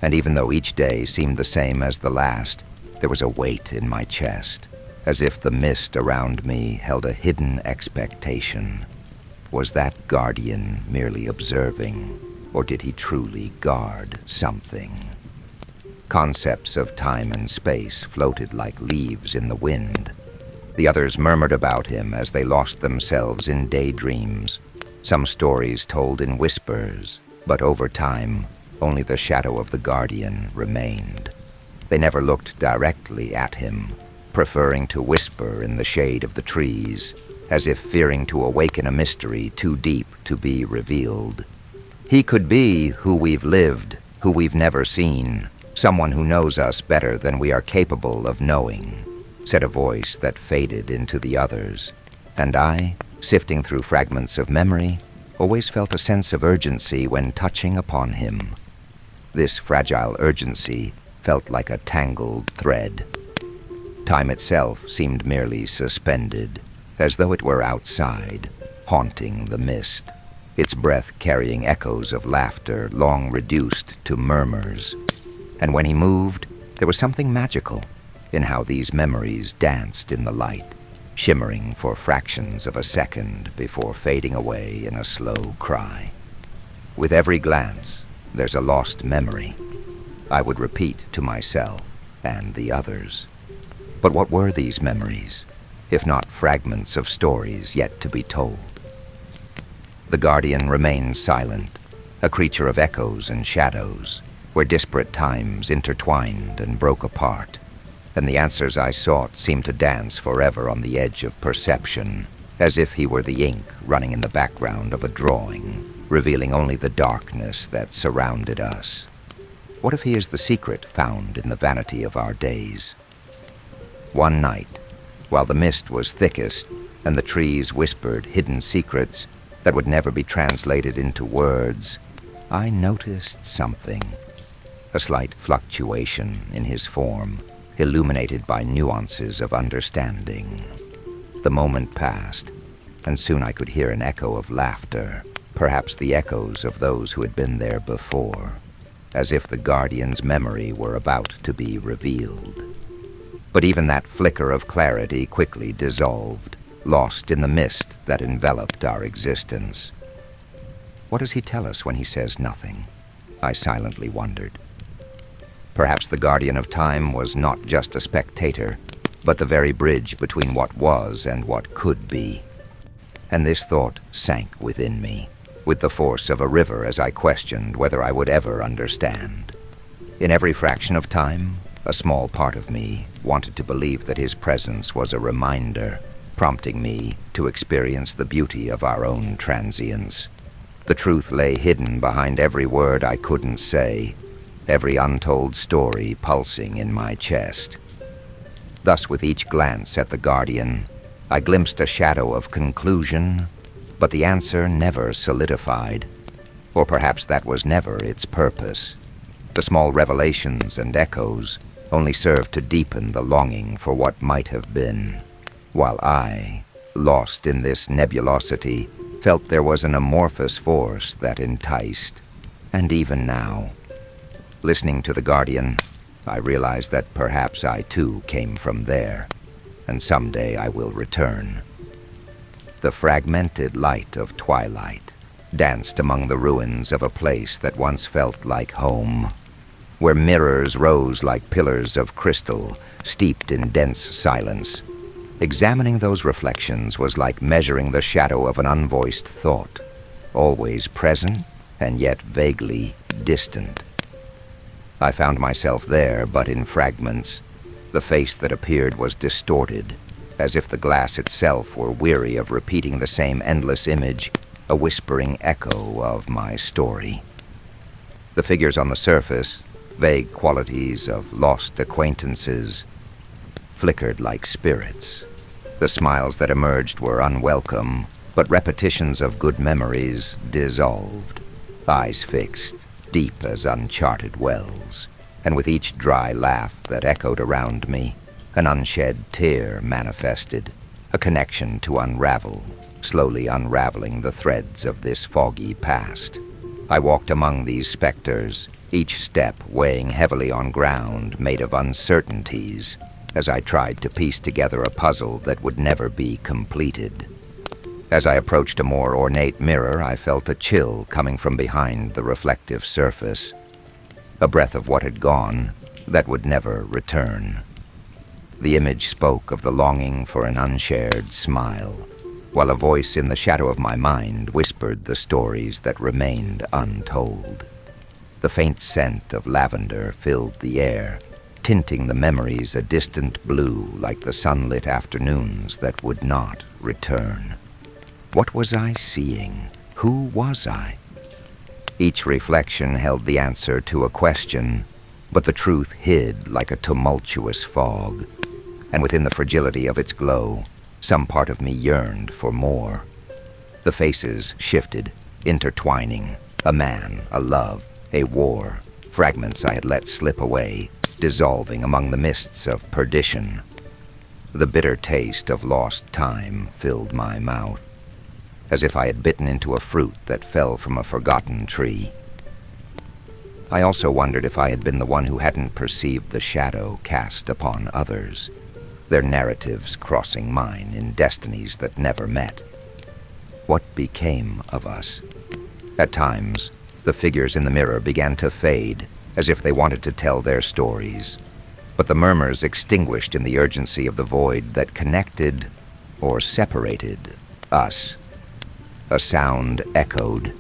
And even though each day seemed the same as the last, there was a weight in my chest, as if the mist around me held a hidden expectation. Was that Guardian merely observing, or did he truly guard something? Concepts of time and space floated like leaves in the wind. The others murmured about him as they lost themselves in daydreams, some stories told in whispers, but over time, only the shadow of the Guardian remained. They never looked directly at him, preferring to whisper in the shade of the trees, as if fearing to awaken a mystery too deep to be revealed. He could be who we've lived, who we've never seen, someone who knows us better than we are capable of knowing, said a voice that faded into the others. And I, sifting through fragments of memory, always felt a sense of urgency when touching upon him. This fragile urgency felt like a tangled thread. Time itself seemed merely suspended, as though it were outside, haunting the mist, its breath carrying echoes of laughter long reduced to murmurs. And when he moved, there was something magical in how these memories danced in the light, shimmering for fractions of a second before fading away in a slow cry. With every glance, there's a lost memory, I would repeat to myself and the others. But what were these memories, if not fragments of stories yet to be told? The Guardian remained silent, a creature of echoes and shadows, where disparate times intertwined and broke apart, and the answers I sought seemed to dance forever on the edge of perception, as if he were the ink running in the background of a drawing, revealing only the darkness that surrounded us. What if he is the secret found in the vanity of our days? One night, while the mist was thickest and the trees whispered hidden secrets that would never be translated into words, I noticed something. A slight fluctuation in his form, illuminated by nuances of understanding. The moment passed, and soon I could hear an echo of laughter, perhaps the echoes of those who had been there before, as if the Guardian's memory were about to be revealed. But even that flicker of clarity quickly dissolved, lost in the mist that enveloped our existence. What does he tell us when he says nothing? I silently wondered. Perhaps the Guardian of Time was not just a spectator, but the very bridge between what was and what could be. And this thought sank within me, with the force of a river as I questioned whether I would ever understand. In every fraction of time, a small part of me wanted to believe that his presence was a reminder, prompting me to experience the beauty of our own transience. The truth lay hidden behind every word I couldn't say, every untold story pulsing in my chest. Thus, with each glance at the Guardian, I glimpsed a shadow of conclusion, but the answer never solidified. Or perhaps that was never its purpose. The small revelations and echoes only served to deepen the longing for what might have been, while I, lost in this nebulosity, felt there was an amorphous force that enticed. And even now, listening to the Guardian, I realized that perhaps I too came from there, and someday I will return. The fragmented light of twilight danced among the ruins of a place that once felt like home, where mirrors rose like pillars of crystal, steeped in dense silence. Examining those reflections was like measuring the shadow of an unvoiced thought, always present and yet vaguely distant. I found myself there, but in fragments. The face that appeared was distorted, as if the glass itself were weary of repeating the same endless image, a whispering echo of my story. The figures on the surface, vague qualities of lost acquaintances, flickered like spirits. The smiles that emerged were unwelcome, but repetitions of good memories dissolved, eyes fixed, deep as uncharted wells, and with each dry laugh that echoed around me, an unshed tear manifested, a connection to unravel, slowly unraveling the threads of this foggy past. I walked among these specters, each step weighing heavily on ground made of uncertainties, as I tried to piece together a puzzle that would never be completed. As I approached a more ornate mirror, I felt a chill coming from behind the reflective surface, a breath of what had gone that would never return. The image spoke of the longing for an unshared smile, while a voice in the shadow of my mind whispered the stories that remained untold. The faint scent of lavender filled the air, tinting the memories a distant blue like the sunlit afternoons that would not return. What was I seeing? Who was I? Each reflection held the answer to a question, but the truth hid like a tumultuous fog, and within the fragility of its glow, some part of me yearned for more. The faces shifted, intertwining, a man, a love, a war, fragments I had let slip away, dissolving among the mists of perdition. The bitter taste of lost time filled my mouth, as if I had bitten into a fruit that fell from a forgotten tree. I also wondered if I had been the one who hadn't perceived the shadow cast upon others, their narratives crossing mine in destinies that never met. What became of us? At times, the figures in the mirror began to fade, as if they wanted to tell their stories, but the murmurs extinguished in the urgency of the void that connected or separated us. A sound echoed,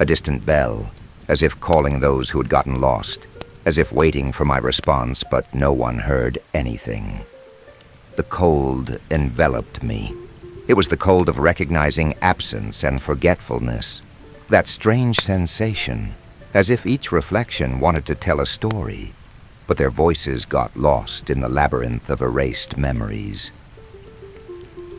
a distant bell, as if calling those who had gotten lost, as if waiting for my response, but no one heard anything. The cold enveloped me. It was the cold of recognizing absence and forgetfulness, that strange sensation, as if each reflection wanted to tell a story, but their voices got lost in the labyrinth of erased memories.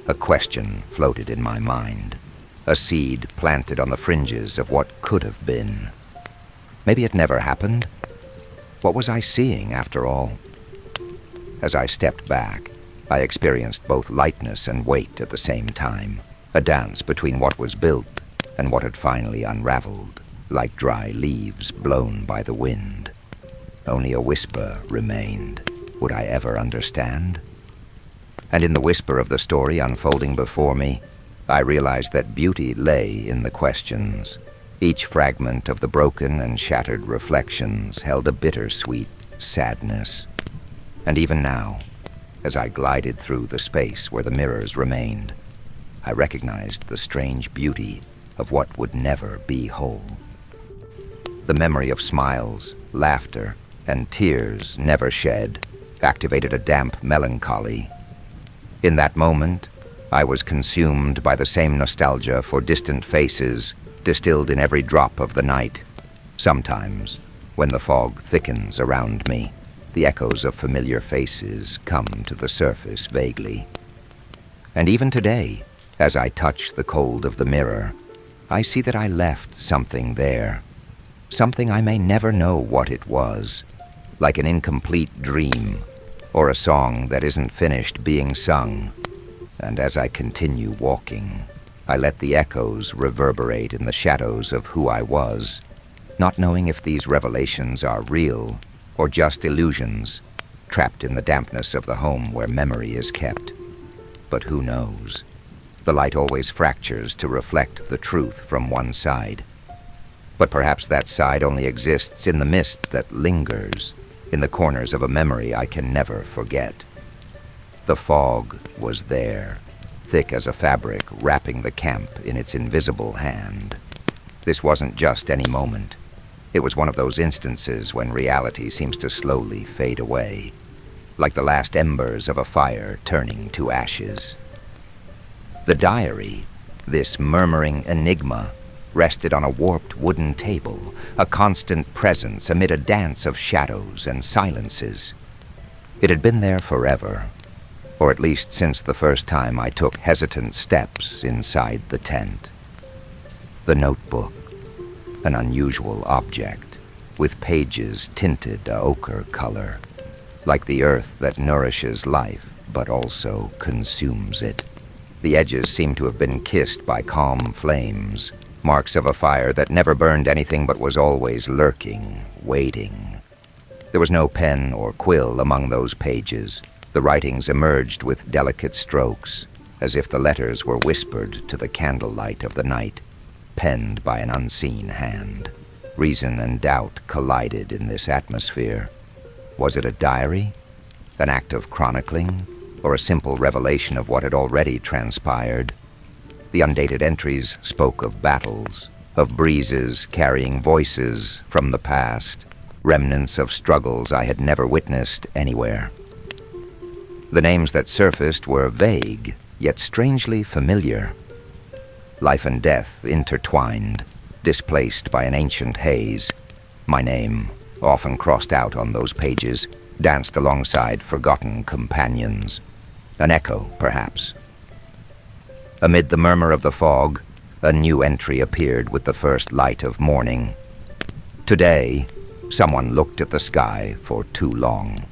A question floated in my mind, a seed planted on the fringes of what could have been. Maybe it never happened. What was I seeing, after all? As I stepped back, I experienced both lightness and weight at the same time, a dance between what was built and what had finally unraveled, like dry leaves blown by the wind. Only a whisper remained. Would I ever understand? And in the whisper of the story unfolding before me, I realized that beauty lay in the questions. Each fragment of the broken and shattered reflections held a bittersweet sadness. And even now, as I glided through the space where the mirrors remained, I recognized the strange beauty of what would never be whole. The memory of smiles, laughter, and tears never shed activated a damp melancholy. In that moment, I was consumed by the same nostalgia for distant faces distilled in every drop of the night. Sometimes, when the fog thickens around me, the echoes of familiar faces come to the surface vaguely. And even today, as I touch the cold of the mirror, I see that I left something there. Something I may never know what it was, like an incomplete dream, or a song that isn't finished being sung. And as I continue walking, I let the echoes reverberate in the shadows of who I was, not knowing if these revelations are real or just illusions, trapped in the dampness of the home where memory is kept. But who knows? The light always fractures to reflect the truth from one side. But perhaps that side only exists in the mist that lingers, in the corners of a memory I can never forget. The fog was there, thick as a fabric wrapping the camp in its invisible hand. This wasn't just any moment. It was one of those instances when reality seems to slowly fade away, like the last embers of a fire turning to ashes. The diary, this murmuring enigma, rested on a warped wooden table, a constant presence amid a dance of shadows and silences. It had been there forever, or at least since the first time I took hesitant steps inside the tent. The notebook, an unusual object, with pages tinted a ochre color, like the earth that nourishes life but also consumes it. The edges seemed to have been kissed by calm flames, marks of a fire that never burned anything but was always lurking, waiting. There was no pen or quill among those pages. The writings emerged with delicate strokes, as if the letters were whispered to the candlelight of the night, penned by an unseen hand. Reason and doubt collided in this atmosphere. Was it a diary? An act of chronicling? Or a simple revelation of what had already transpired? The undated entries spoke of battles, of breezes carrying voices from the past, remnants of struggles I had never witnessed anywhere. The names that surfaced were vague, yet strangely familiar. Life and death intertwined, displaced by an ancient haze. My name, often crossed out on those pages, danced alongside forgotten companions. An echo, perhaps. Amid the murmur of the fog, a new entry appeared with the first light of morning. Today, someone looked at the sky for too long.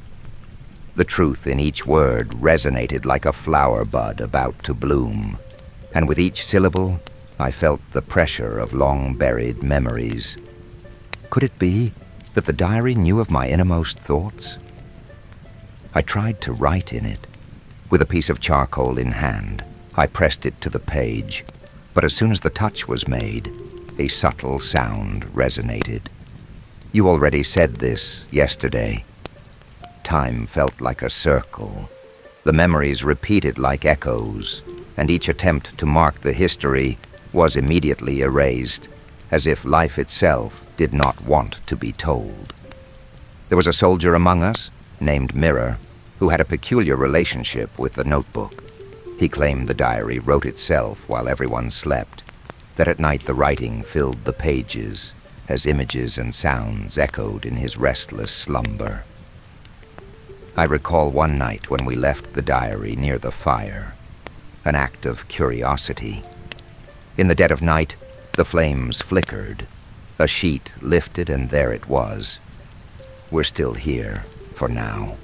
The truth in each word resonated like a flower bud about to bloom, and with each syllable, I felt the pressure of long-buried memories. Could it be that the diary knew of my innermost thoughts? I tried to write in it. With a piece of charcoal in hand, I pressed it to the page, but as soon as the touch was made, a subtle sound resonated. You already said this yesterday. Time felt like a circle. The memories repeated like echoes, and each attempt to mark the history was immediately erased, as if life itself did not want to be told. There was a soldier among us, named Mirror, who had a peculiar relationship with the notebook. He claimed the diary wrote itself while everyone slept, that at night the writing filled the pages, as images and sounds echoed in his restless slumber. I recall one night when we left the diary near the fire, an act of curiosity. In the dead of night, the flames flickered. A sheet lifted and there it was. We're still here, for now.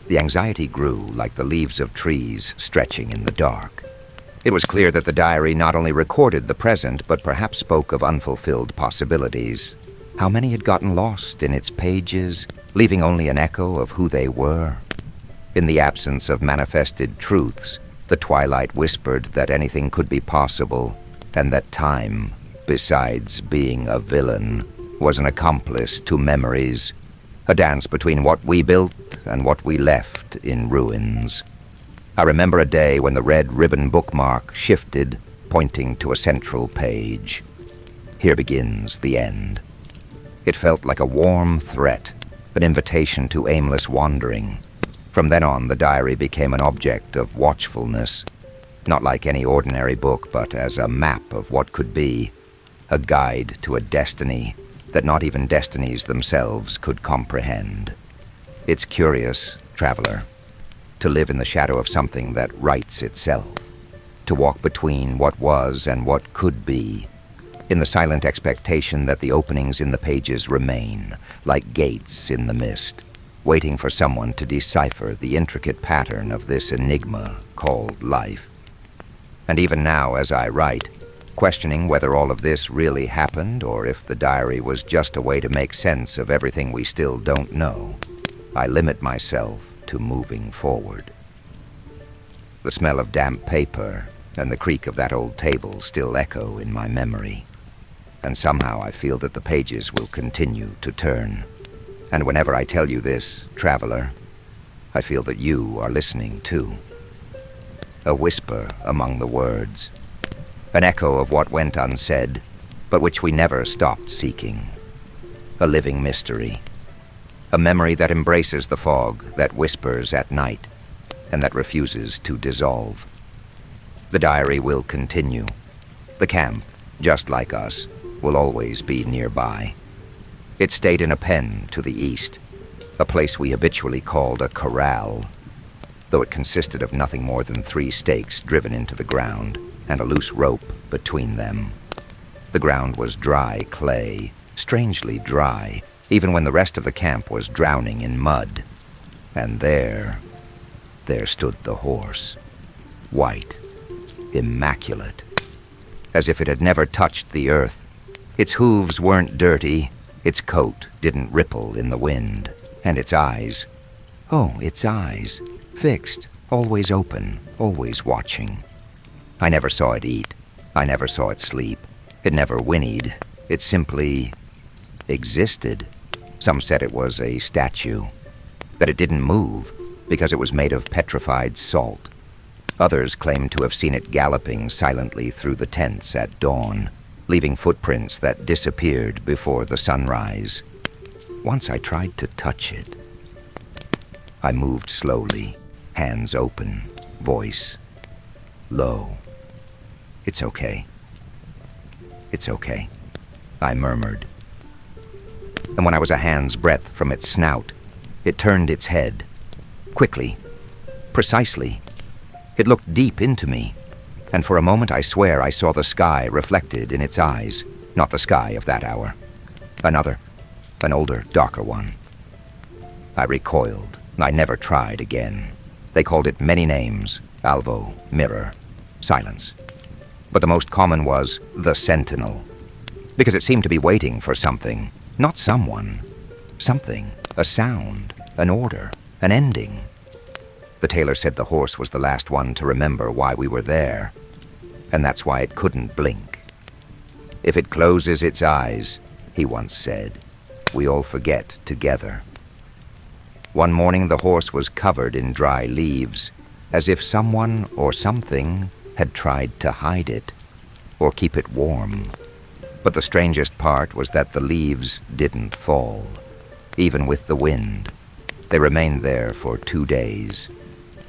The anxiety grew like the leaves of trees stretching in the dark. It was clear that the diary not only recorded the present, but perhaps spoke of unfulfilled possibilities. How many had gotten lost in its pages, leaving only an echo of who they were? In the absence of manifested truths, the twilight whispered that anything could be possible, and that time, besides being a villain, was an accomplice to memories, a dance between what we built and what we left in ruins. I remember a day when the red ribbon bookmark shifted, pointing to a central page. Here begins the end. It felt like a warm threat, an invitation to aimless wandering. From then on, the diary became an object of watchfulness, not like any ordinary book, but as a map of what could be, a guide to a destiny that not even destinies themselves could comprehend. It's curious, traveler, to live in the shadow of something that writes itself, to walk between what was and what could be, in the silent expectation that the openings in the pages remain, like gates in the mist, waiting for someone to decipher the intricate pattern of this enigma called life. And even now, as I write, questioning whether all of this really happened or if the diary was just a way to make sense of everything we still don't know, I limit myself to moving forward. The smell of damp paper and the creak of that old table still echo in my memory, and somehow I feel that the pages will continue to turn. And whenever I tell you this, traveler, I feel that you are listening too. A whisper among the words, an echo of what went unsaid, but which we never stopped seeking. A living mystery. A memory that embraces the fog, that whispers at night, and that refuses to dissolve. The diary will continue. The camp, just like us, will always be nearby. It stayed in a pen to the east, a place we habitually called a corral, though it consisted of nothing more than 3 stakes driven into the ground and a loose rope between them. The ground was dry clay, strangely dry, even when the rest of the camp was drowning in mud. And there stood the horse, white, immaculate, as if it had never touched the earth. Its hooves weren't dirty, its coat didn't ripple in the wind, and its eyes, its eyes, fixed, always open, always watching. I never saw it eat, I never saw it sleep, it never whinnied, it simply existed. Some said it was a statue, that it didn't move because it was made of petrified salt. Others claimed to have seen it galloping silently through the tents at dawn, leaving footprints that disappeared before the sunrise. Once I tried to touch it. I moved slowly, hands open, voice low. "It's okay. It's okay," I murmured. And when I was a hand's breadth from its snout, it turned its head. Quickly, precisely. It looked deep into me, and for a moment I swear I saw the sky reflected in its eyes, not the sky of that hour. Another, an older, darker one. I recoiled. I never tried again. They called it many names, Alvo, mirror, silence. But the most common was the Sentinel, because it seemed to be waiting for something, not someone. Something, a sound, an order, an ending. The tailor said the horse was the last one to remember why we were there, and that's why it couldn't blink. If it closes its eyes, he once said, we all forget together. One morning the horse was covered in dry leaves, as if someone or something had tried to hide it, or keep it warm. But the strangest part was that the leaves didn't fall, even with the wind. They remained there for 2 days.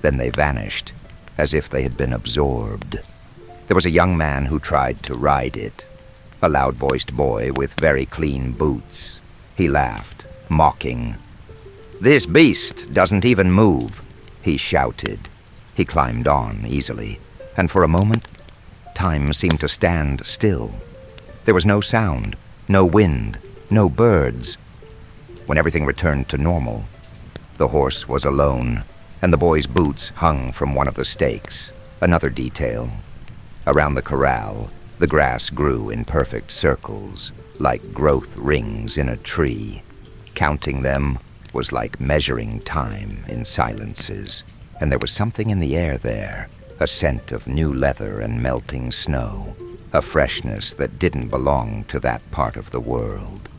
Then they vanished, as if they had been absorbed. There was a young man who tried to ride it, a loud-voiced boy with very clean boots. He laughed, mocking. "This beast doesn't even move," he shouted. He climbed on easily, and for a moment, time seemed to stand still. There was no sound, no wind, no birds. When everything returned to normal, The horse was alone, and the boy's boots hung from one of the stakes. Another detail. Around the corral, the grass grew in perfect circles, like growth rings in a tree. Counting them was like measuring time in silences, and there was something in the air there, a scent of new leather and melting snow, a freshness that didn't belong to that part of the world.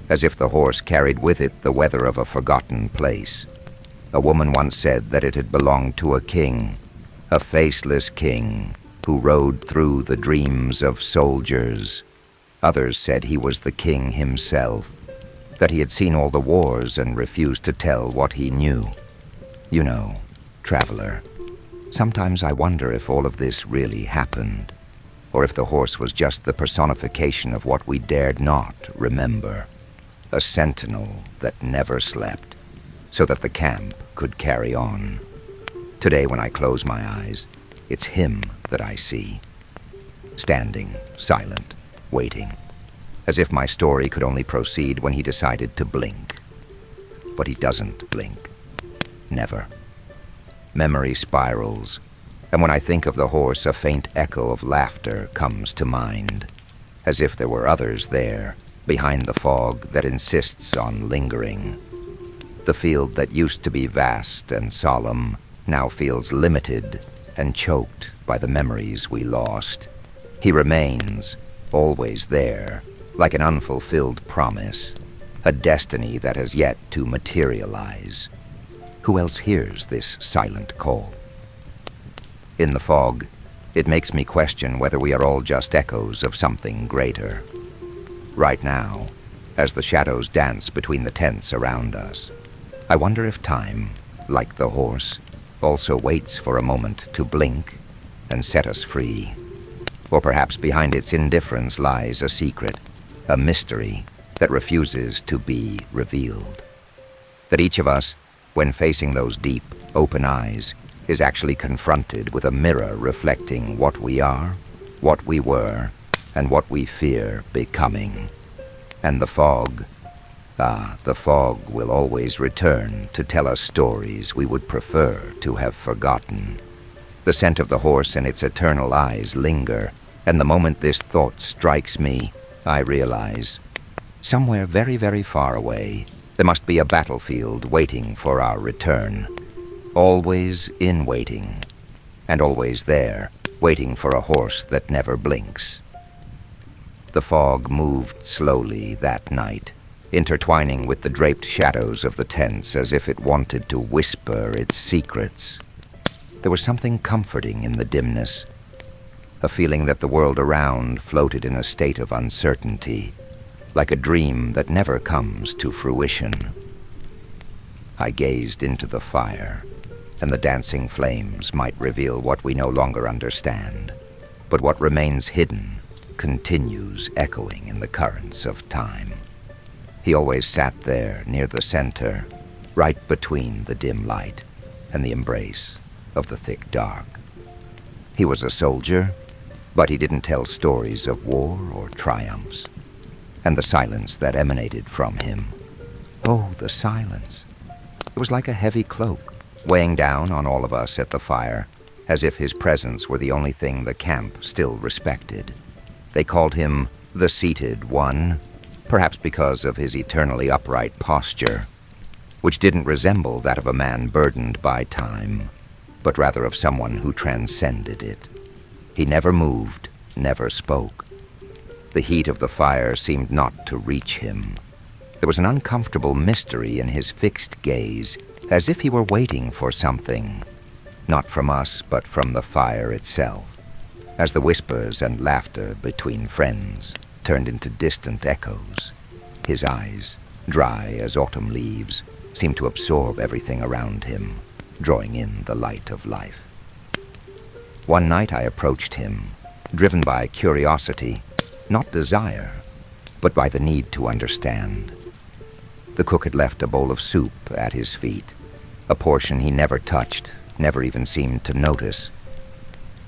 As if the horse carried with it the weather of a forgotten place. A woman once said that it had belonged to a king, a faceless king who rode through the dreams of soldiers. Others said he was the king himself, that he had seen all the wars and refused to tell what he knew. You know, traveler, sometimes I wonder if all of this really happened, or if the horse was just the personification of what we dared not remember. A sentinel that never slept, so that the camp could carry on. Today, when I close my eyes, it's him that I see, standing, silent, waiting, as if my story could only proceed when he decided to blink. But he doesn't blink. Never. Memory spirals, and when I think of the horse, a faint echo of laughter comes to mind, as if there were others there, behind the fog that insists on lingering. The field that used to be vast and solemn now feels limited and choked by the memories we lost. He remains, always there, like an unfulfilled promise, a destiny that has yet to materialize. Who else hears this silent call? In the fog, it makes me question whether we are all just echoes of something greater. Right now, as the shadows dance between the tents around us, I wonder if time, like the horse, also waits for a moment to blink and set us free. Or perhaps behind its indifference lies a secret, a mystery that refuses to be revealed. That each of us, when facing those deep, open eyes, is actually confronted with a mirror reflecting what we are, what we were, and what we fear becoming. And the fog, the fog will always return to tell us stories we would prefer to have forgotten. The scent of the horse and its eternal eyes linger, and the moment this thought strikes me, I realize, somewhere very, very far away, there must be a battlefield waiting for our return. Always in waiting, and always there, waiting for a horse that never blinks. The fog moved slowly that night, intertwining with the draped shadows of the tents as if it wanted to whisper its secrets. There was something comforting in the dimness, a feeling that the world around floated in a state of uncertainty, like a dream that never comes to fruition. I gazed into the fire, and the dancing flames might reveal what we no longer understand, but what remains hidden continues echoing in the currents of time. He always sat there near the center, right between the dim light and the embrace of the thick dark. He was a soldier, but he didn't tell stories of war or triumphs. And the silence that emanated from him. Oh, the silence. It was like a heavy cloak, weighing down on all of us at the fire, as if his presence were the only thing the camp still respected. They called him the Seated One, perhaps because of his eternally upright posture, which didn't resemble that of a man burdened by time, but rather of someone who transcended it. He never moved, never spoke. The heat of the fire seemed not to reach him. There was an uncomfortable mystery in his fixed gaze, as if he were waiting for something, not from us, but from the fire itself, as the whispers and laughter between friends turned into distant echoes. His eyes, dry as autumn leaves, seemed to absorb everything around him, drawing in the light of life. One night I approached him, driven by curiosity, not desire, but by the need to understand. The cook had left a bowl of soup at his feet, a portion he never touched, never even seemed to notice.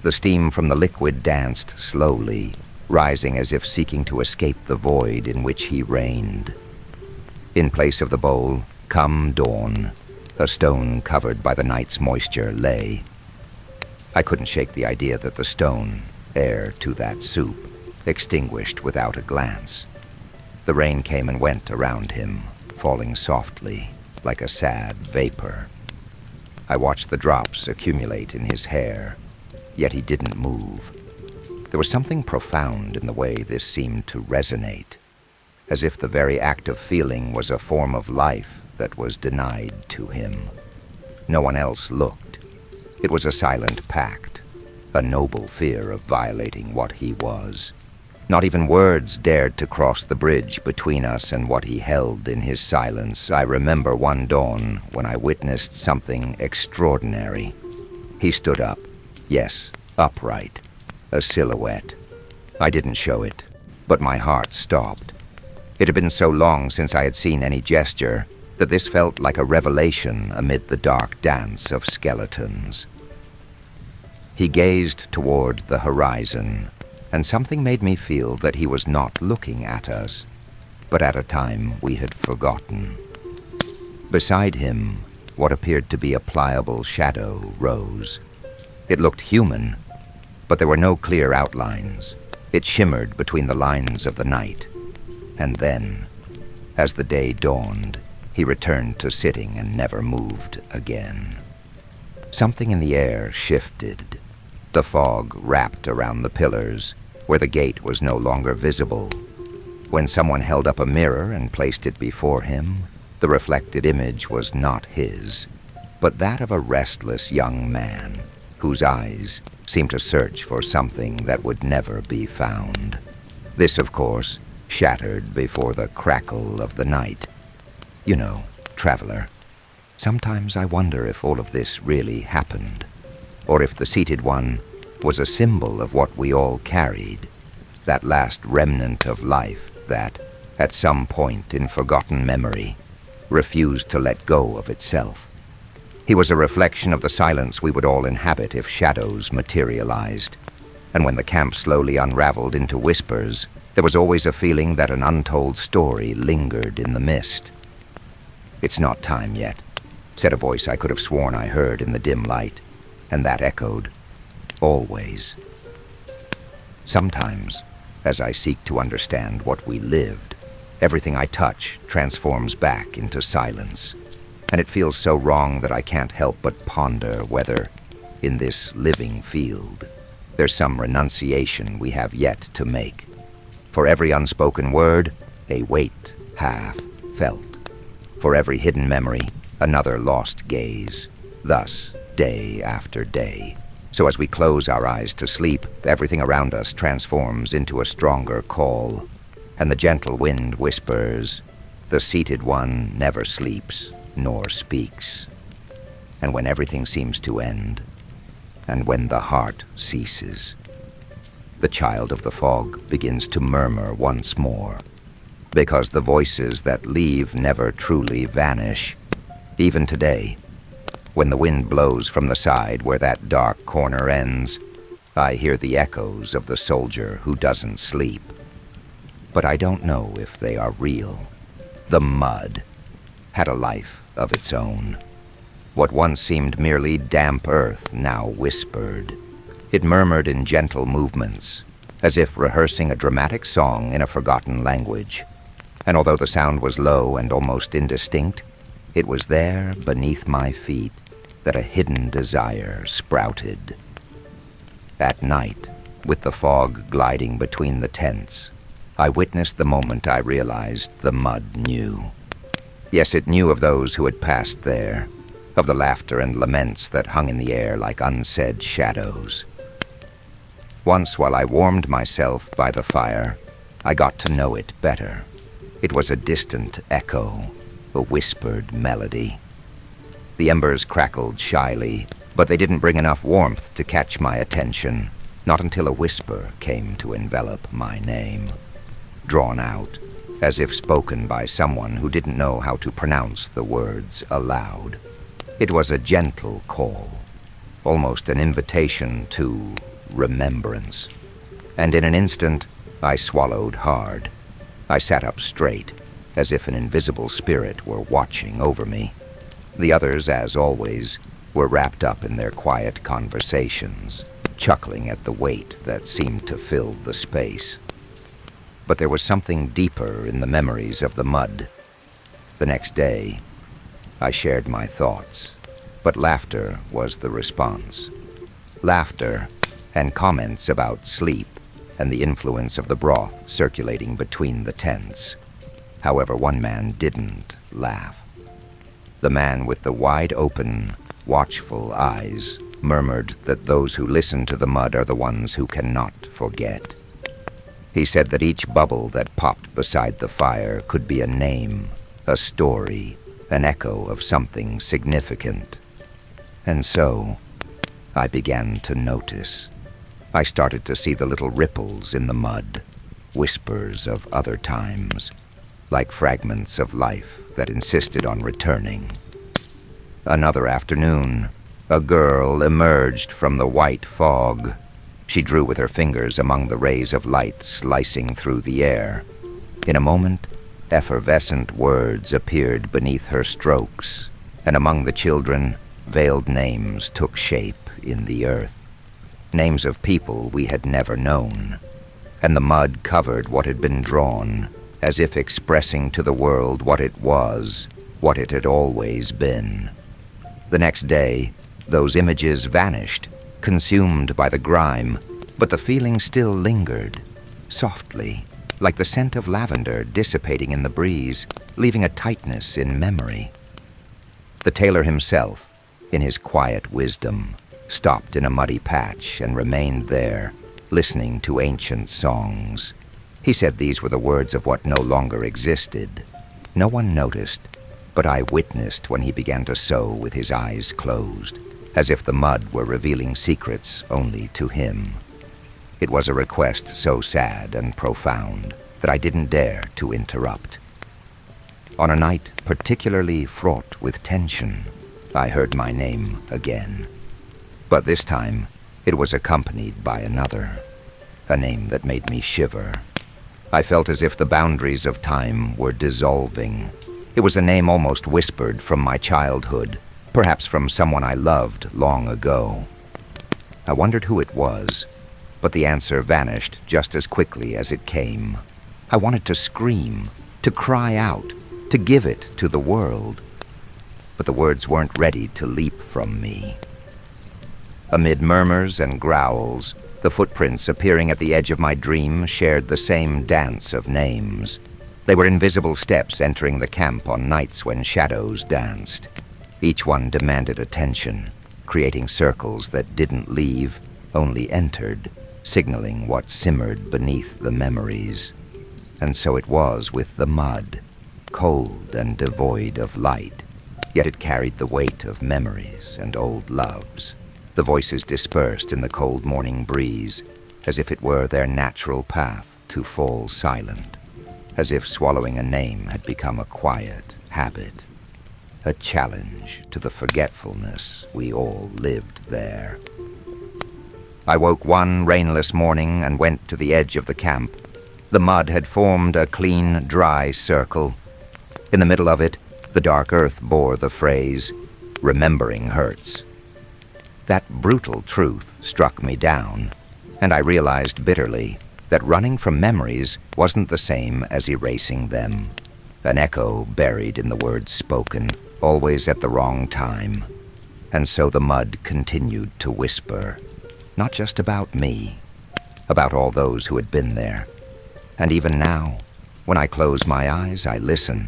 The steam from the liquid danced slowly, rising as if seeking to escape the void in which he reigned. In place of the bowl, come dawn, A stone covered by the night's moisture lay. I couldn't shake the idea that the stone, heir to that soup, extinguished without a glance. The rain came and went around him, falling softly, like a sad vapor. I watched the drops accumulate in his hair, yet he didn't move. There was something profound in the way this seemed to resonate, as if the very act of feeling was a form of life that was denied to him. No one else looked. It was a silent pact, a noble fear of violating what he was. Not even words dared to cross the bridge between us and what he held in his silence. I remember one dawn when I witnessed something extraordinary. He stood up. Yes, upright. A silhouette. I didn't show it, but my heart stopped. It had been so long since I had seen any gesture that this felt like a revelation amid the dark dance of skeletons. He gazed toward the horizon, and something made me feel that he was not looking at us, but at a time we had forgotten. Beside him, what appeared to be a pliable shadow rose. It looked human, but there were no clear outlines. It shimmered between the lines of the night. And then, as the day dawned, he returned to sitting and never moved again. Something in the air shifted. The fog wrapped around the pillars, where the gate was no longer visible. When someone held up a mirror and placed it before him, the reflected image was not his, but that of a restless young man, whose eyes seemed to search for something that would never be found. This, of course, shattered before the crackle of the night. You know, traveler, sometimes I wonder if all of this really happened, or if the seated one was a symbol of what we all carried, that last remnant of life that, at some point in forgotten memory, refused to let go of itself. He was a reflection of the silence we would all inhabit if shadows materialized, and when the camp slowly unraveled into whispers, there was always a feeling that an untold story lingered in the mist. "It's not time yet," said a voice I could have sworn I heard in the dim light, and that echoed, "Always." Sometimes, as I seek to understand what we lived, everything I touch transforms back into silence, and it feels so wrong that I can't help but ponder whether, in this living field, there's some renunciation we have yet to make. For every unspoken word, a weight half felt. For every hidden memory, another lost gaze. Thus, day after day. So as we close our eyes to sleep, everything around us transforms into a stronger call, and the gentle wind whispers, "The seated one never sleeps nor speaks." And when everything seems to end, and when the heart ceases, the child of the fog begins to murmur once more, because the voices that leave never truly vanish. Even today, when the wind blows from the side where that dark corner ends, I hear the echoes of the soldier who doesn't sleep. But I don't know if they are real. The mud had a life of its own. What once seemed merely damp earth now whispered. It murmured in gentle movements, as if rehearsing a dramatic song in a forgotten language. And although the sound was low and almost indistinct, it was there beneath my feet that a hidden desire sprouted. At night, with the fog gliding between the tents, I witnessed the moment I realized the mud knew. Yes, it knew of those who had passed there, of the laughter and laments that hung in the air like unsaid shadows. Once, while I warmed myself by the fire, I got to know it better. It was a distant echo, a whispered melody. The embers crackled shyly, but they didn't bring enough warmth to catch my attention, not until a whisper came to envelop my name. Drawn out, as if spoken by someone who didn't know how to pronounce the words aloud. It was a gentle call, almost an invitation to remembrance. And in an instant, I swallowed hard. I sat up straight, as if an invisible spirit were watching over me. The others, as always, were wrapped up in their quiet conversations, chuckling at the weight that seemed to fill the space. But there was something deeper in the memories of the mud. The next day, I shared my thoughts, but laughter was the response. Laughter and comments about sleep and the influence of the broth circulating between the tents. However, one man didn't laugh. The man with the wide-open, watchful eyes murmured that those who listen to the mud are the ones who cannot forget. He said that each bubble that popped beside the fire could be a name, a story, an echo of something significant. And so, I began to notice. I started to see the little ripples in the mud, whispers of other times, like fragments of life that insisted on returning. Another afternoon, a girl emerged from the white fog. She drew with her fingers among the rays of light slicing through the air. In a moment, effervescent words appeared beneath her strokes, and among the children, veiled names took shape in the earth. Names of people we had never known, and the mud covered what had been drawn, as if expressing to the world what it was, what it had always been. The next day, those images vanished, consumed by the grime, but the feeling still lingered, softly, like the scent of lavender dissipating in the breeze, leaving a tightness in memory. The tailor himself, in his quiet wisdom, stopped in a muddy patch and remained there, listening to ancient songs. He said these were the words of what no longer existed. No one noticed, but I witnessed when he began to sew with his eyes closed, as if the mud were revealing secrets only to him. It was a request so sad and profound that I didn't dare to interrupt. On a night particularly fraught with tension, I heard my name again. But this time, it was accompanied by another, a name that made me shiver. I felt as if the boundaries of time were dissolving. It was a name almost whispered from my childhood, perhaps from someone I loved long ago. I wondered who it was, but the answer vanished just as quickly as it came. I wanted to scream, to cry out, to give it to the world. But the words weren't ready to leap from me. Amid murmurs and growls, the footprints appearing at the edge of my dream shared the same dance of names. They were invisible steps entering the camp on nights when shadows danced. Each one demanded attention, creating circles that didn't leave, only entered, signaling what simmered beneath the memories. And so it was with the mud, cold and devoid of light, yet it carried the weight of memories and old loves. The voices dispersed in the cold morning breeze, as if it were their natural path to fall silent, as if swallowing a name had become a quiet habit, a challenge to the forgetfulness we all lived there. I woke one rainless morning and went to the edge of the camp. The mud had formed a clean, dry circle. In the middle of it, the dark earth bore the phrase, "Remembering hurts." That brutal truth struck me down, and I realized bitterly that running from memories wasn't the same as erasing them. An echo buried in the words spoken, always at the wrong time. And so the mud continued to whisper, not just about me, about all those who had been there. And even now, when I close my eyes, I listen.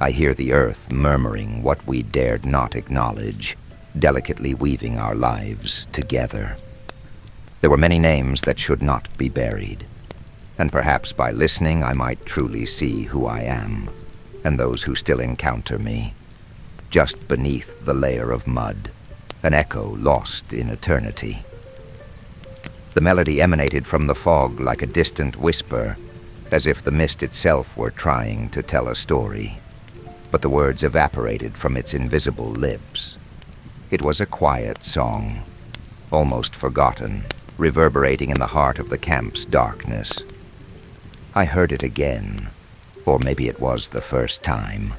I hear the earth murmuring what we dared not acknowledge, delicately weaving our lives together. There were many names that should not be buried, and perhaps by listening I might truly see who I am, and those who still encounter me. Just beneath the layer of mud, an echo lost in eternity. The melody emanated from the fog like a distant whisper, as if the mist itself were trying to tell a story. But the words evaporated from its invisible lips. It was a quiet song, almost forgotten, reverberating in the heart of the camp's darkness. I heard it again, or maybe it was the first time.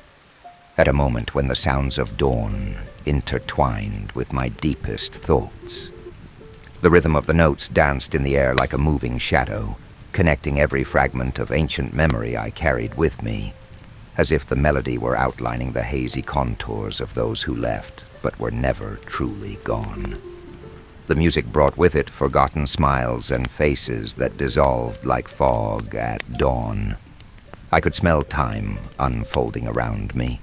at a moment when the sounds of dawn intertwined with my deepest thoughts. The rhythm of the notes danced in the air like a moving shadow, connecting every fragment of ancient memory I carried with me, as if the melody were outlining the hazy contours of those who left but were never truly gone. The music brought with it forgotten smiles and faces that dissolved like fog at dawn. I could smell time unfolding around me,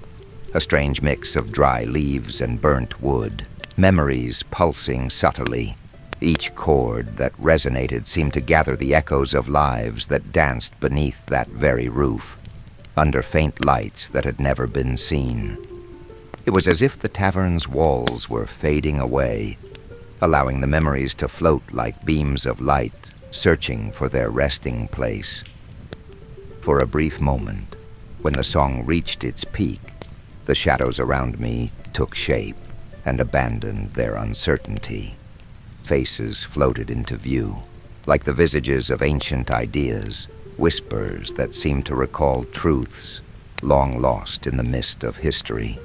a strange mix of dry leaves and burnt wood, memories pulsing subtly. Each chord that resonated seemed to gather the echoes of lives that danced beneath that very roof, under faint lights that had never been seen. It was as if the tavern's walls were fading away, allowing the memories to float like beams of light, searching for their resting place. For a brief moment, when the song reached its peak, the shadows around me took shape and abandoned their uncertainty. Faces floated into view, like the visages of ancient ideas, whispers that seemed to recall truths long lost in the mist of history.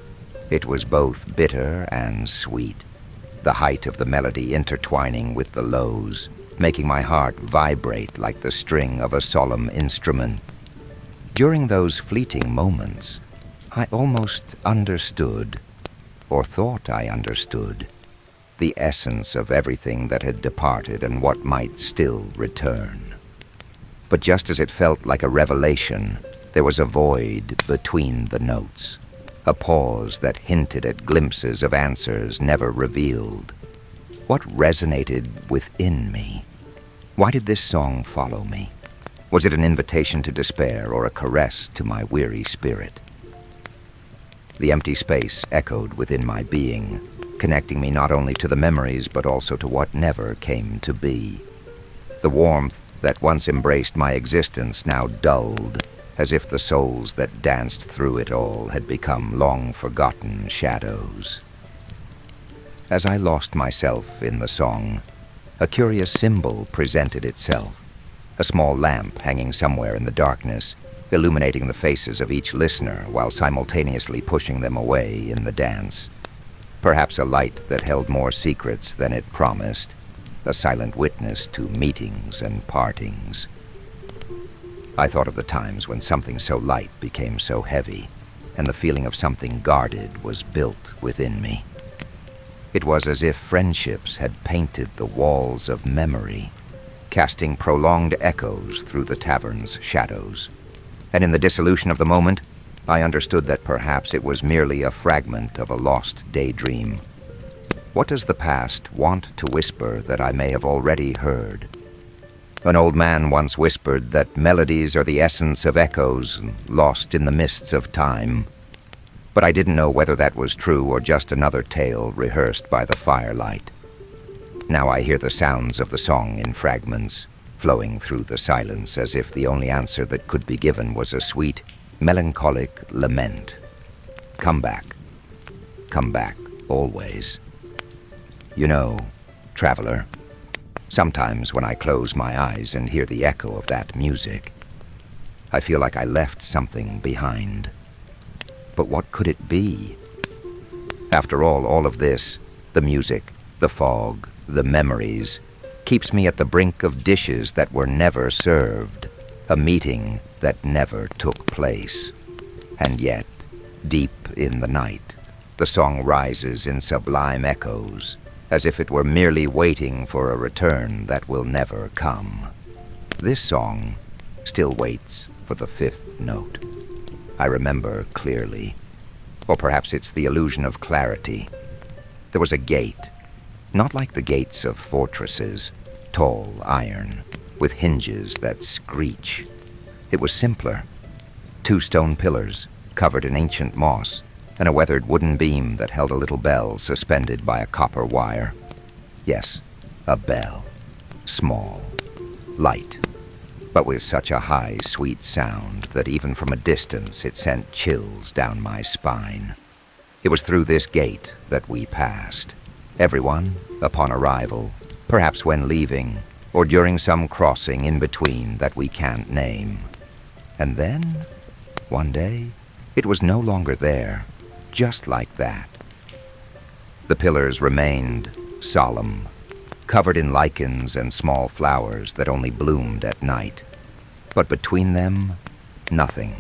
It was both bitter and sweet, the height of the melody intertwining with the lows, making my heart vibrate like the string of a solemn instrument. During those fleeting moments, I almost understood, or thought I understood, the essence of everything that had departed and what might still return. But just as it felt like a revelation, there was a void between the notes, a pause that hinted at glimpses of answers never revealed. What resonated within me? Why did this song follow me? Was it an invitation to despair or a caress to my weary spirit? The empty space echoed within my being, connecting me not only to the memories but also to what never came to be. The warmth that once embraced my existence now dulled, as if the souls that danced through it all had become long-forgotten shadows. As I lost myself in the song, a curious symbol presented itself, a small lamp hanging somewhere in the darkness, illuminating the faces of each listener while simultaneously pushing them away in the dance. Perhaps a light that held more secrets than it promised, a silent witness to meetings and partings. I thought of the times when something so light became so heavy, and the feeling of something guarded was built within me. It was as if friendships had painted the walls of memory, casting prolonged echoes through the tavern's shadows. And in the dissolution of the moment, I understood that perhaps it was merely a fragment of a lost daydream. What does the past want to whisper that I may have already heard? An old man once whispered that melodies are the essence of echoes lost in the mists of time. But I didn't know whether that was true or just another tale rehearsed by the firelight. Now I hear the sounds of the song in fragments, flowing through the silence as if the only answer that could be given was a sweet, melancholic lament. Come back, always. You know, traveler, sometimes when I close my eyes and hear the echo of that music, I feel like I left something behind. But what could it be? After all of this, the music, the fog, the memories, keeps me at the brink of dishes that were never served, a meeting that never took place. And yet, deep in the night, the song rises in sublime echoes, as if it were merely waiting for a return that will never come. This song still waits for the fifth note. I remember clearly, or perhaps it's the illusion of clarity. There was a gate, not like the gates of fortresses, tall iron, with hinges that screech. It was simpler. 2 stone pillars, covered in ancient moss, and a weathered wooden beam that held a little bell suspended by a copper wire. Yes, a bell. Small, light, but with such a high, sweet sound that even from a distance it sent chills down my spine. It was through this gate that we passed. Everyone, upon arrival, perhaps when leaving, or during some crossing in between that we can't name. And then, one day, it was no longer there. just like that. The pillars remained solemn, covered in lichens and small flowers that only bloomed at night. But between them, nothing.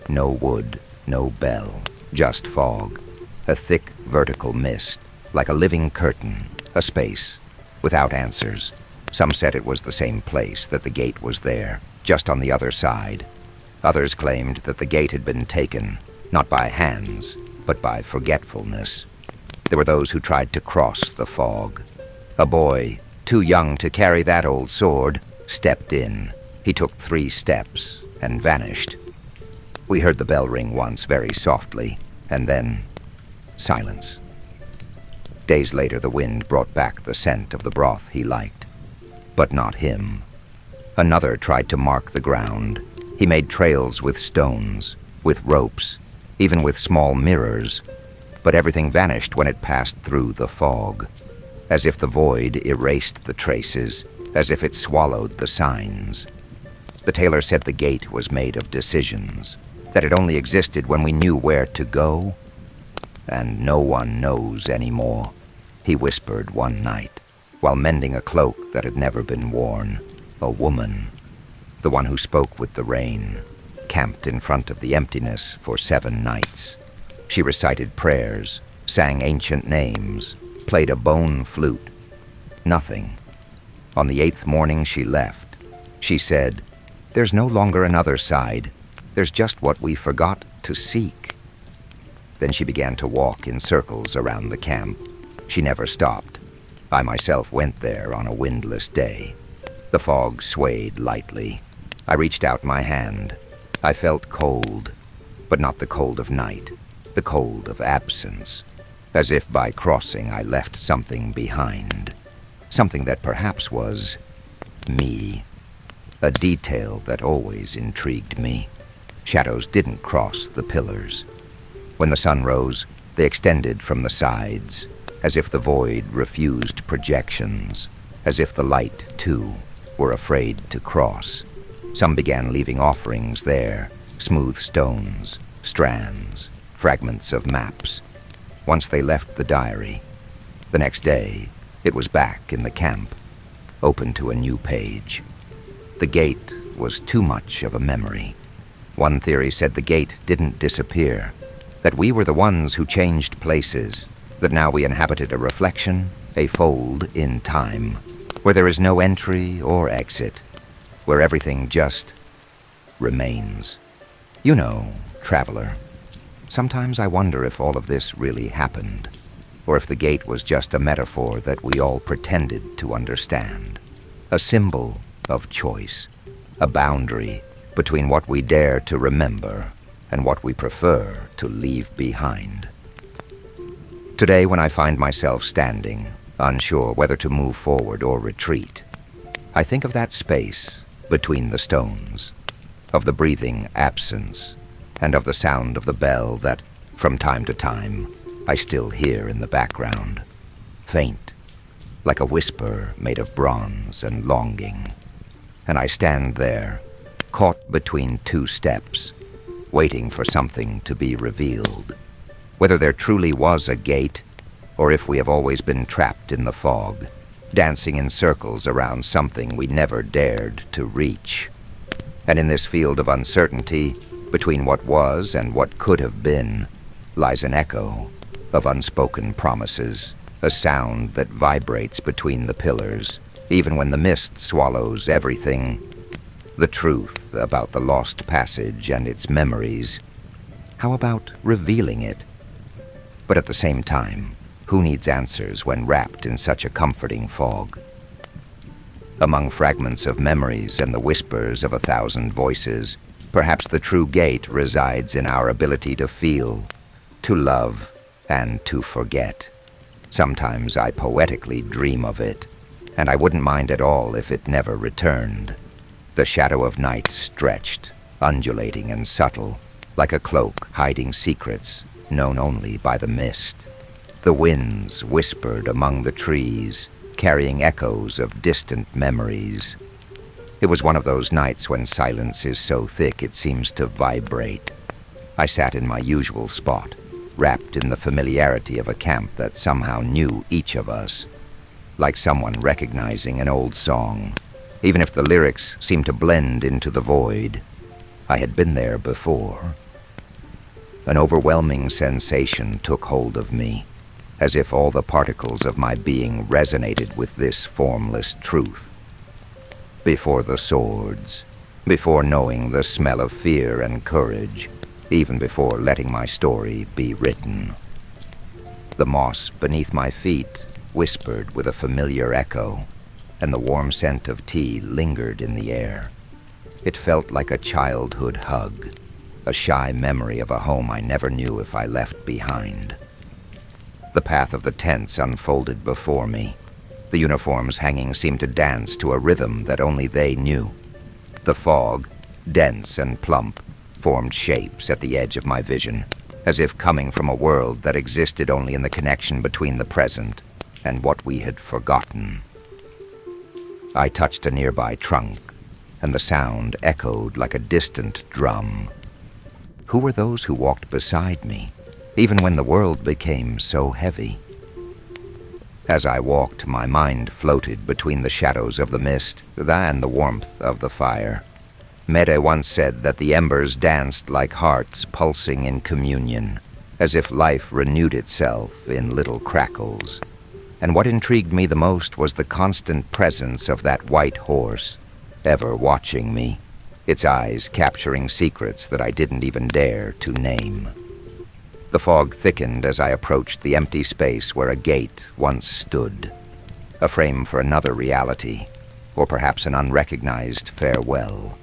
No wood, no bell, just fog. A thick vertical mist, like a living curtain, a space, without answers. Some said it was the same place, that the gate was there, just on the other side. Others claimed that the gate had been taken, not by hands, but by forgetfulness. There were those who tried to cross the fog. A boy, too young to carry that old sword, stepped in. He took 3 steps and vanished. We heard the bell ring once very softly, and then silence. Days later, the wind brought back the scent of the broth he liked, but not him. Another tried to mark the ground. He made trails with stones, with ropes, even with small mirrors, but everything vanished when it passed through the fog, as if the void erased the traces, as if it swallowed the signs. The tailor said the gate was made of decisions, that it only existed when we knew where to go. And no one knows anymore, he whispered one night, while mending a cloak that had never been worn. A woman, the one who spoke with the rain, camped in front of the emptiness for 7 nights. She recited prayers, sang ancient names, played a bone flute. Nothing. On the 8th morning she left. She said, "There's no longer another side. There's just what we forgot to seek." Then she began to walk in circles around the camp. She never stopped. I myself went there on a windless day. The fog swayed lightly. I reached out my hand. I felt cold, but not the cold of night, the cold of absence, as if by crossing I left something behind, something that perhaps was me, a detail that always intrigued me. Shadows didn't cross the pillars. When the sun rose, they extended from the sides, as if the void refused projections, as if the light, too, were afraid to cross. Some began leaving offerings there, smooth stones, strands, fragments of maps. Once they left the diary. The next day, it was back in the camp, open to a new page. The gate was too much of a memory. One theory said the gate didn't disappear, that we were the ones who changed places, that now we inhabited a reflection, a fold in time, where there is no entry or exit, where everything just remains. You know, traveler, sometimes I wonder if all of this really happened, or if the gate was just a metaphor that we all pretended to understand, a symbol of choice, a boundary between what we dare to remember and what we prefer to leave behind. Today, when I find myself standing, unsure whether to move forward or retreat, I think of that space between the stones, of the breathing absence, and of the sound of the bell that, from time to time, I still hear in the background, faint, like a whisper made of bronze and longing. And I stand there, caught between 2 steps, waiting for something to be revealed, whether there truly was a gate, or if we have always been trapped in the fog, dancing in circles around something we never dared to reach. And in this field of uncertainty, between what was and what could have been, lies an echo of unspoken promises, a sound that vibrates between the pillars, even when the mist swallows everything. The truth about the lost passage and its memories. How about revealing it? But at the same time, who needs answers when wrapped in such a comforting fog? Among fragments of memories and the whispers of 1,000 voices, perhaps the true gate resides in our ability to feel, to love, and to forget. Sometimes I poetically dream of it, and I wouldn't mind at all if it never returned. The shadow of night stretched, undulating and subtle, like a cloak hiding secrets known only by the mist. The winds whispered among the trees, carrying echoes of distant memories. It was one of those nights when silence is so thick it seems to vibrate. I sat in my usual spot, wrapped in the familiarity of a camp that somehow knew each of us, like someone recognizing an old song, even if the lyrics seemed to blend into the void. I had been there before. An overwhelming sensation took hold of me, as if all the particles of my being resonated with this formless truth. Before the swords, before knowing the smell of fear and courage, even before letting my story be written. The moss beneath my feet whispered with a familiar echo, and the warm scent of tea lingered in the air. It felt like a childhood hug, a shy memory of a home I never knew if I left behind. The path of the tents unfolded before me. The uniforms hanging seemed to dance to a rhythm that only they knew. The fog, dense and plump, formed shapes at the edge of my vision, as if coming from a world that existed only in the connection between the present and what we had forgotten. I touched a nearby trunk, and the sound echoed like a distant drum. Who were those who walked beside me, even when the world became so heavy? As I walked, my mind floated between the shadows of the mist and the warmth of the fire. Mede once said that the embers danced like hearts pulsing in communion, as if life renewed itself in little crackles. And what intrigued me the most was the constant presence of that white horse, ever watching me, its eyes capturing secrets that I didn't even dare to name. The fog thickened as I approached the empty space where a gate once stood, a frame for another reality, or perhaps an unrecognized farewell.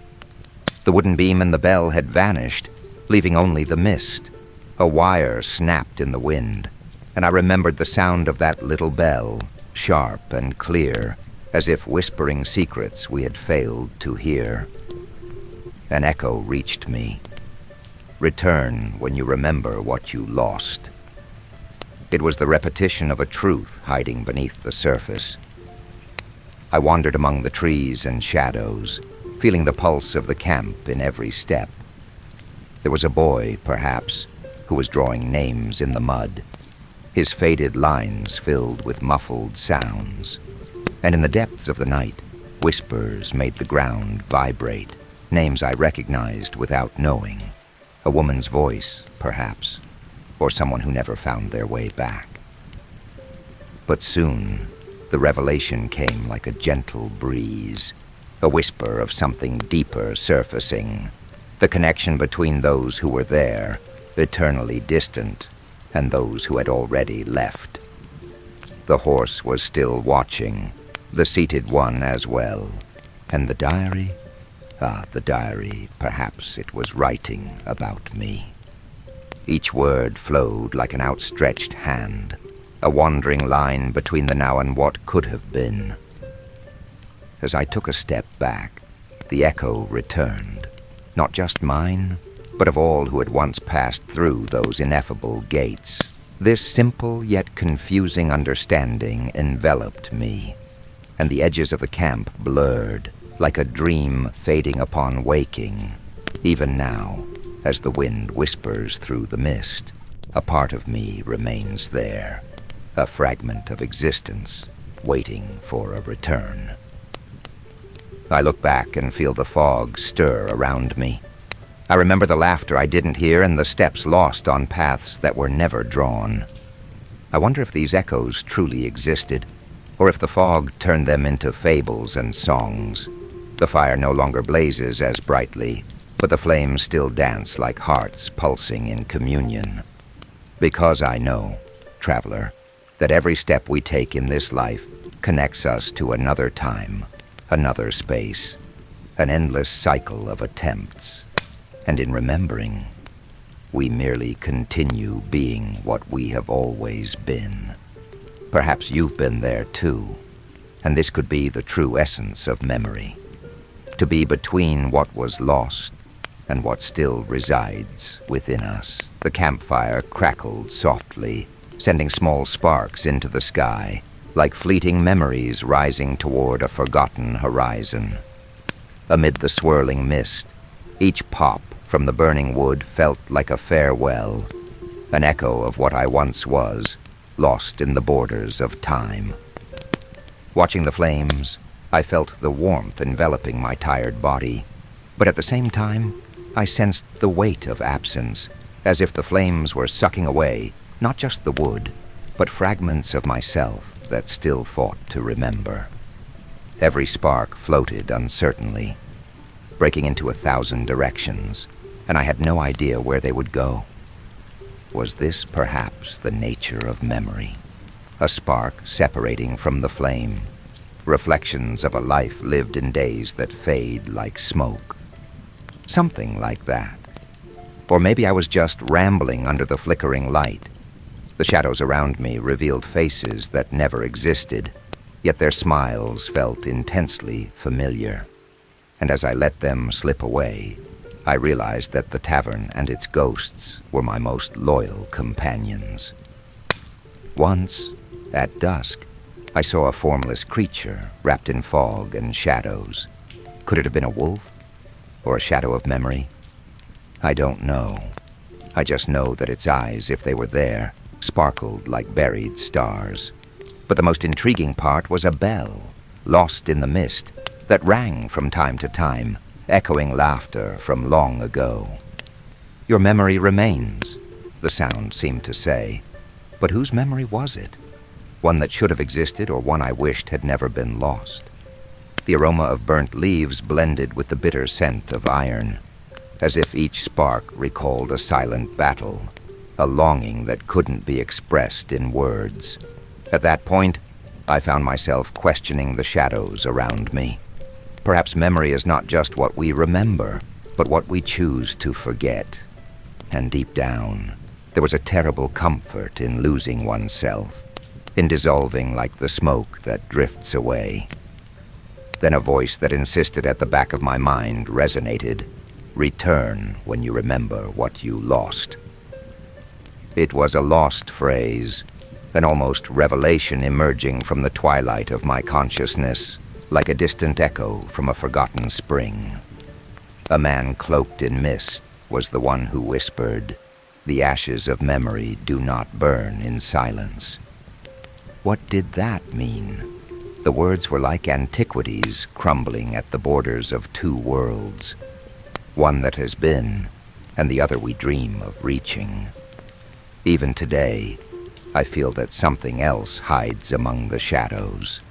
The wooden beam and the bell had vanished, leaving only the mist. A wire snapped in the wind, and I remembered the sound of that little bell, sharp and clear, as if whispering secrets we had failed to hear. An echo reached me. Return when you remember what you lost. It was the repetition of a truth hiding beneath the surface. I wandered among the trees and shadows, feeling the pulse of the camp in every step. There was a boy, perhaps, who was drawing names in the mud, his faded lines filled with muffled sounds. And in the depths of the night, whispers made the ground vibrate, names I recognized without knowing. A woman's voice, perhaps, or someone who never found their way back. But soon, the revelation came like a gentle breeze, a whisper of something deeper surfacing, the connection between those who were there, eternally distant, and those who had already left. The horse was still watching, the seated one as well, and the diary? The diary, perhaps it was writing about me. Each word flowed like an outstretched hand, a wandering line between the now and what could have been. As I took a step back, the echo returned, not just mine, but of all who had once passed through those ineffable gates. This simple yet confusing understanding enveloped me, and the edges of the camp blurred, like a dream fading upon waking. Even now, as the wind whispers through the mist, a part of me remains there, a fragment of existence, waiting for a return. I look back and feel the fog stir around me. I remember the laughter I didn't hear and the steps lost on paths that were never drawn. I wonder if these echoes truly existed, or if the fog turned them into fables and songs. The fire no longer blazes as brightly, but the flames still dance like hearts pulsing in communion. Because I know, traveler, that every step we take in this life connects us to another time, another space, an endless cycle of attempts. And in remembering, we merely continue being what we have always been. Perhaps you've been there too, and this could be the true essence of memory. To be between what was lost and what still resides within us. The campfire crackled softly, sending small sparks into the sky, like fleeting memories rising toward a forgotten horizon. Amid the swirling mist, each pop from the burning wood felt like a farewell, an echo of what I once was, lost in the borders of time. Watching the flames, I felt the warmth enveloping my tired body, but at the same time, I sensed the weight of absence, as if the flames were sucking away not just the wood, but fragments of myself that still fought to remember. Every spark floated uncertainly, breaking into 1,000 directions, and I had no idea where they would go. Was this perhaps the nature of memory? A spark separating from the flame, reflections of a life lived in days that fade like smoke. Something like that. Or maybe I was just rambling under the flickering light. The shadows around me revealed faces that never existed, yet their smiles felt intensely familiar. And as I let them slip away, I realized that the tavern and its ghosts were my most loyal companions. Once, at dusk, I saw a formless creature wrapped in fog and shadows. Could it have been a wolf? Or a shadow of memory? I don't know. I just know that its eyes, if they were there, sparkled like buried stars. But the most intriguing part was a bell, lost in the mist, that rang from time to time, echoing laughter from long ago. Your memory remains, the sound seemed to say. But whose memory was it? One that should have existed or one I wished had never been lost? The aroma of burnt leaves blended with the bitter scent of iron, as if each spark recalled a silent battle, a longing that couldn't be expressed in words. At that point, I found myself questioning the shadows around me. Perhaps memory is not just what we remember, but what we choose to forget. And deep down, there was a terrible comfort in losing oneself, in dissolving like the smoke that drifts away. Then a voice that insisted at the back of my mind resonated. Return when you remember what you lost. It was a lost phrase, an almost revelation emerging from the twilight of my consciousness, like a distant echo from a forgotten spring. A man cloaked in mist was the one who whispered, "The ashes of memory do not burn in silence." What did that mean? The words were like antiquities crumbling at the borders of two worlds. One that has been, and the other we dream of reaching. Even today, I feel that something else hides among the shadows.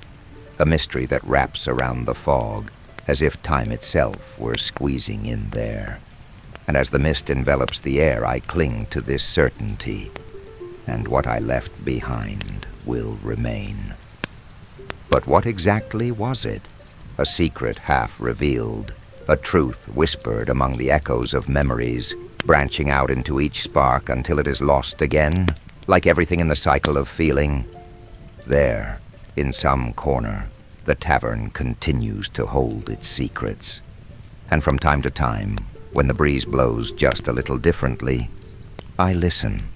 A mystery that wraps around the fog, as if time itself were squeezing in there. And as the mist envelops the air, I cling to this certainty. And what I left behind will remain. But what exactly was it? A secret half revealed, a truth whispered among the echoes of memories, branching out into each spark until it is lost again, like everything in the cycle of feeling. There, in some corner, the tavern continues to hold its secrets. And from time to time, when the breeze blows just a little differently, I listen.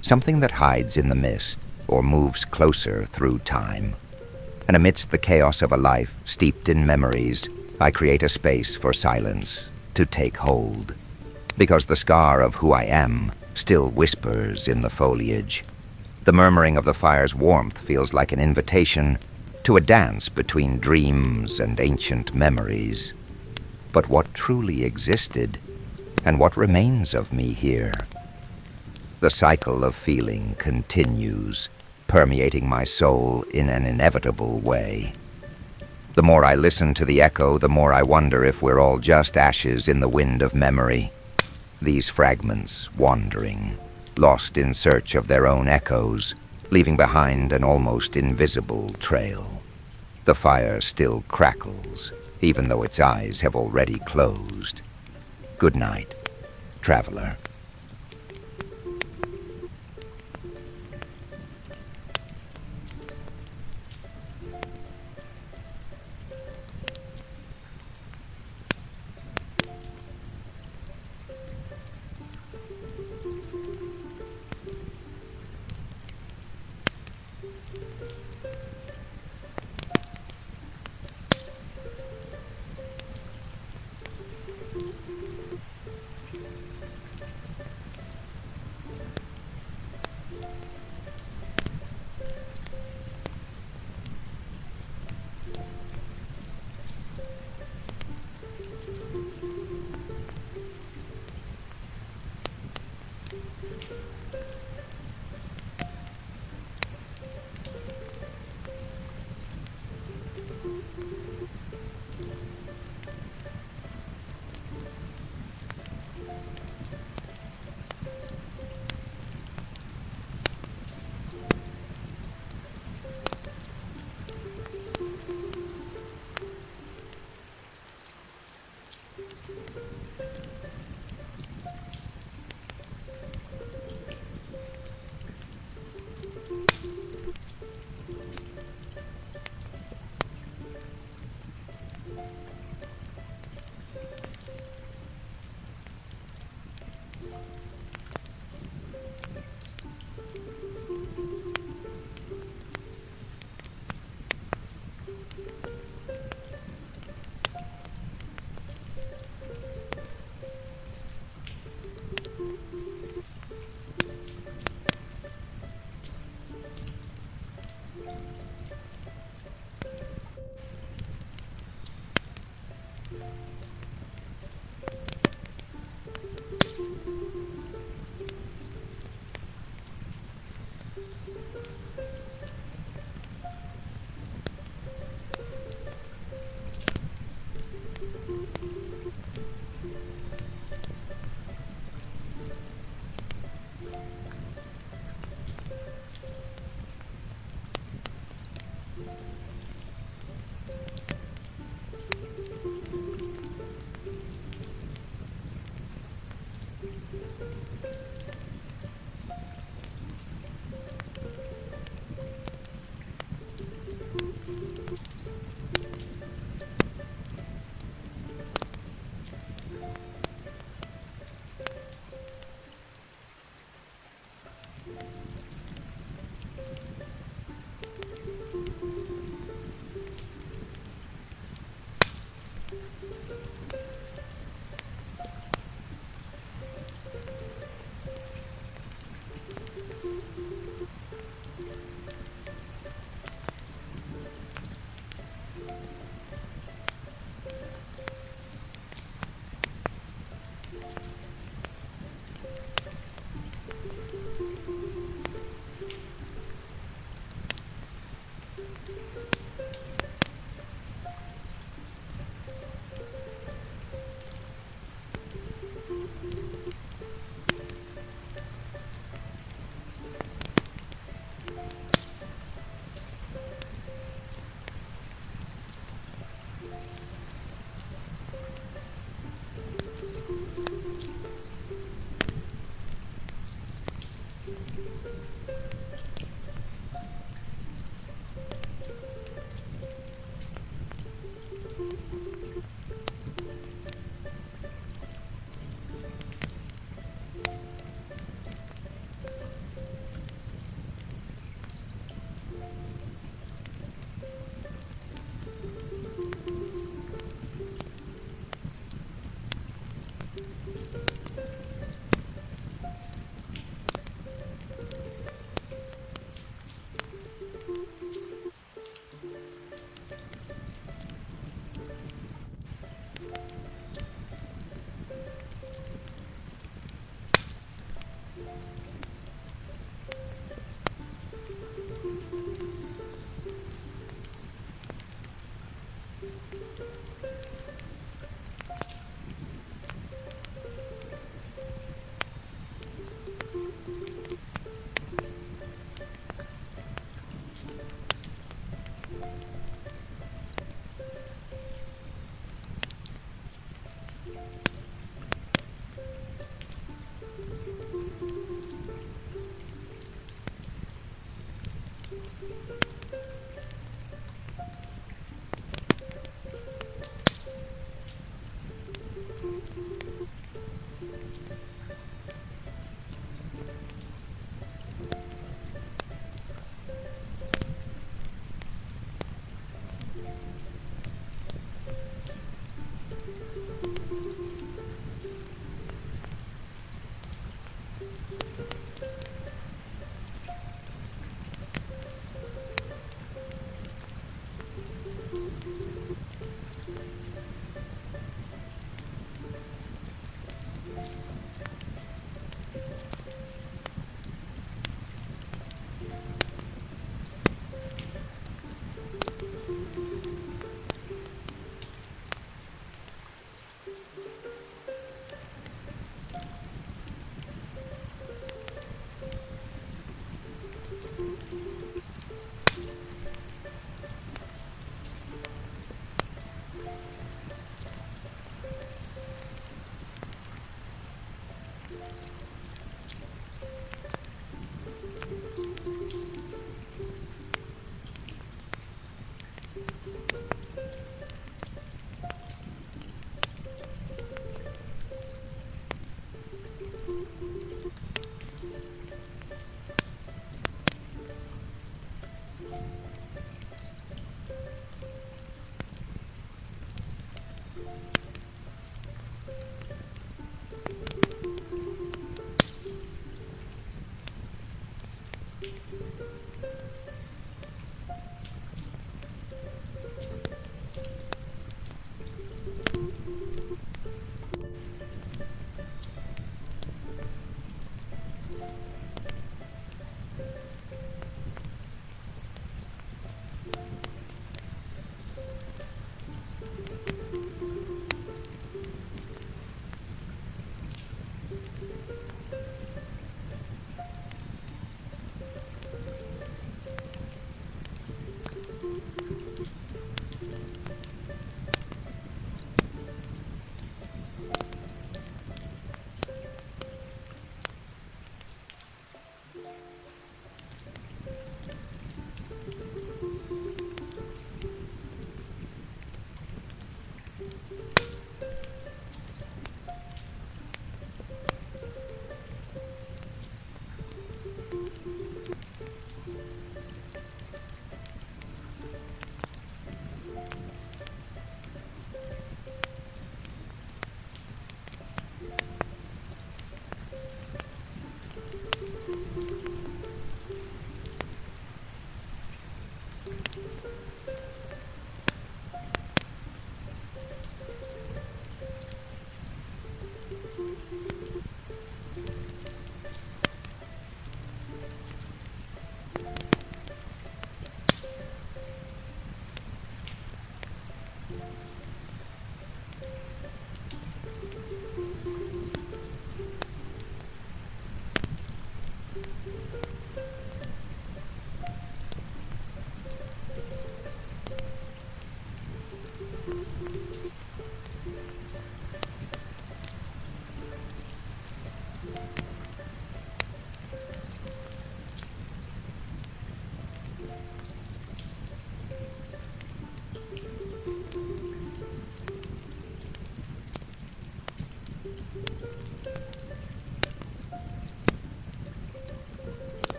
Something that hides in the mist or moves closer through time. And amidst the chaos of a life steeped in memories, I create a space for silence to take hold. Because the scar of who I am still whispers in the foliage. The murmuring of the fire's warmth feels like an invitation to a dance between dreams and ancient memories. But what truly existed, and what remains of me here? The cycle of feeling continues, permeating my soul in an inevitable way. The more I listen to the echo, the more I wonder if we're all just ashes in the wind of memory. These fragments wandering, lost in search of their own echoes, leaving behind an almost invisible trail. The fire still crackles, even though its eyes have already closed. Good night, traveler.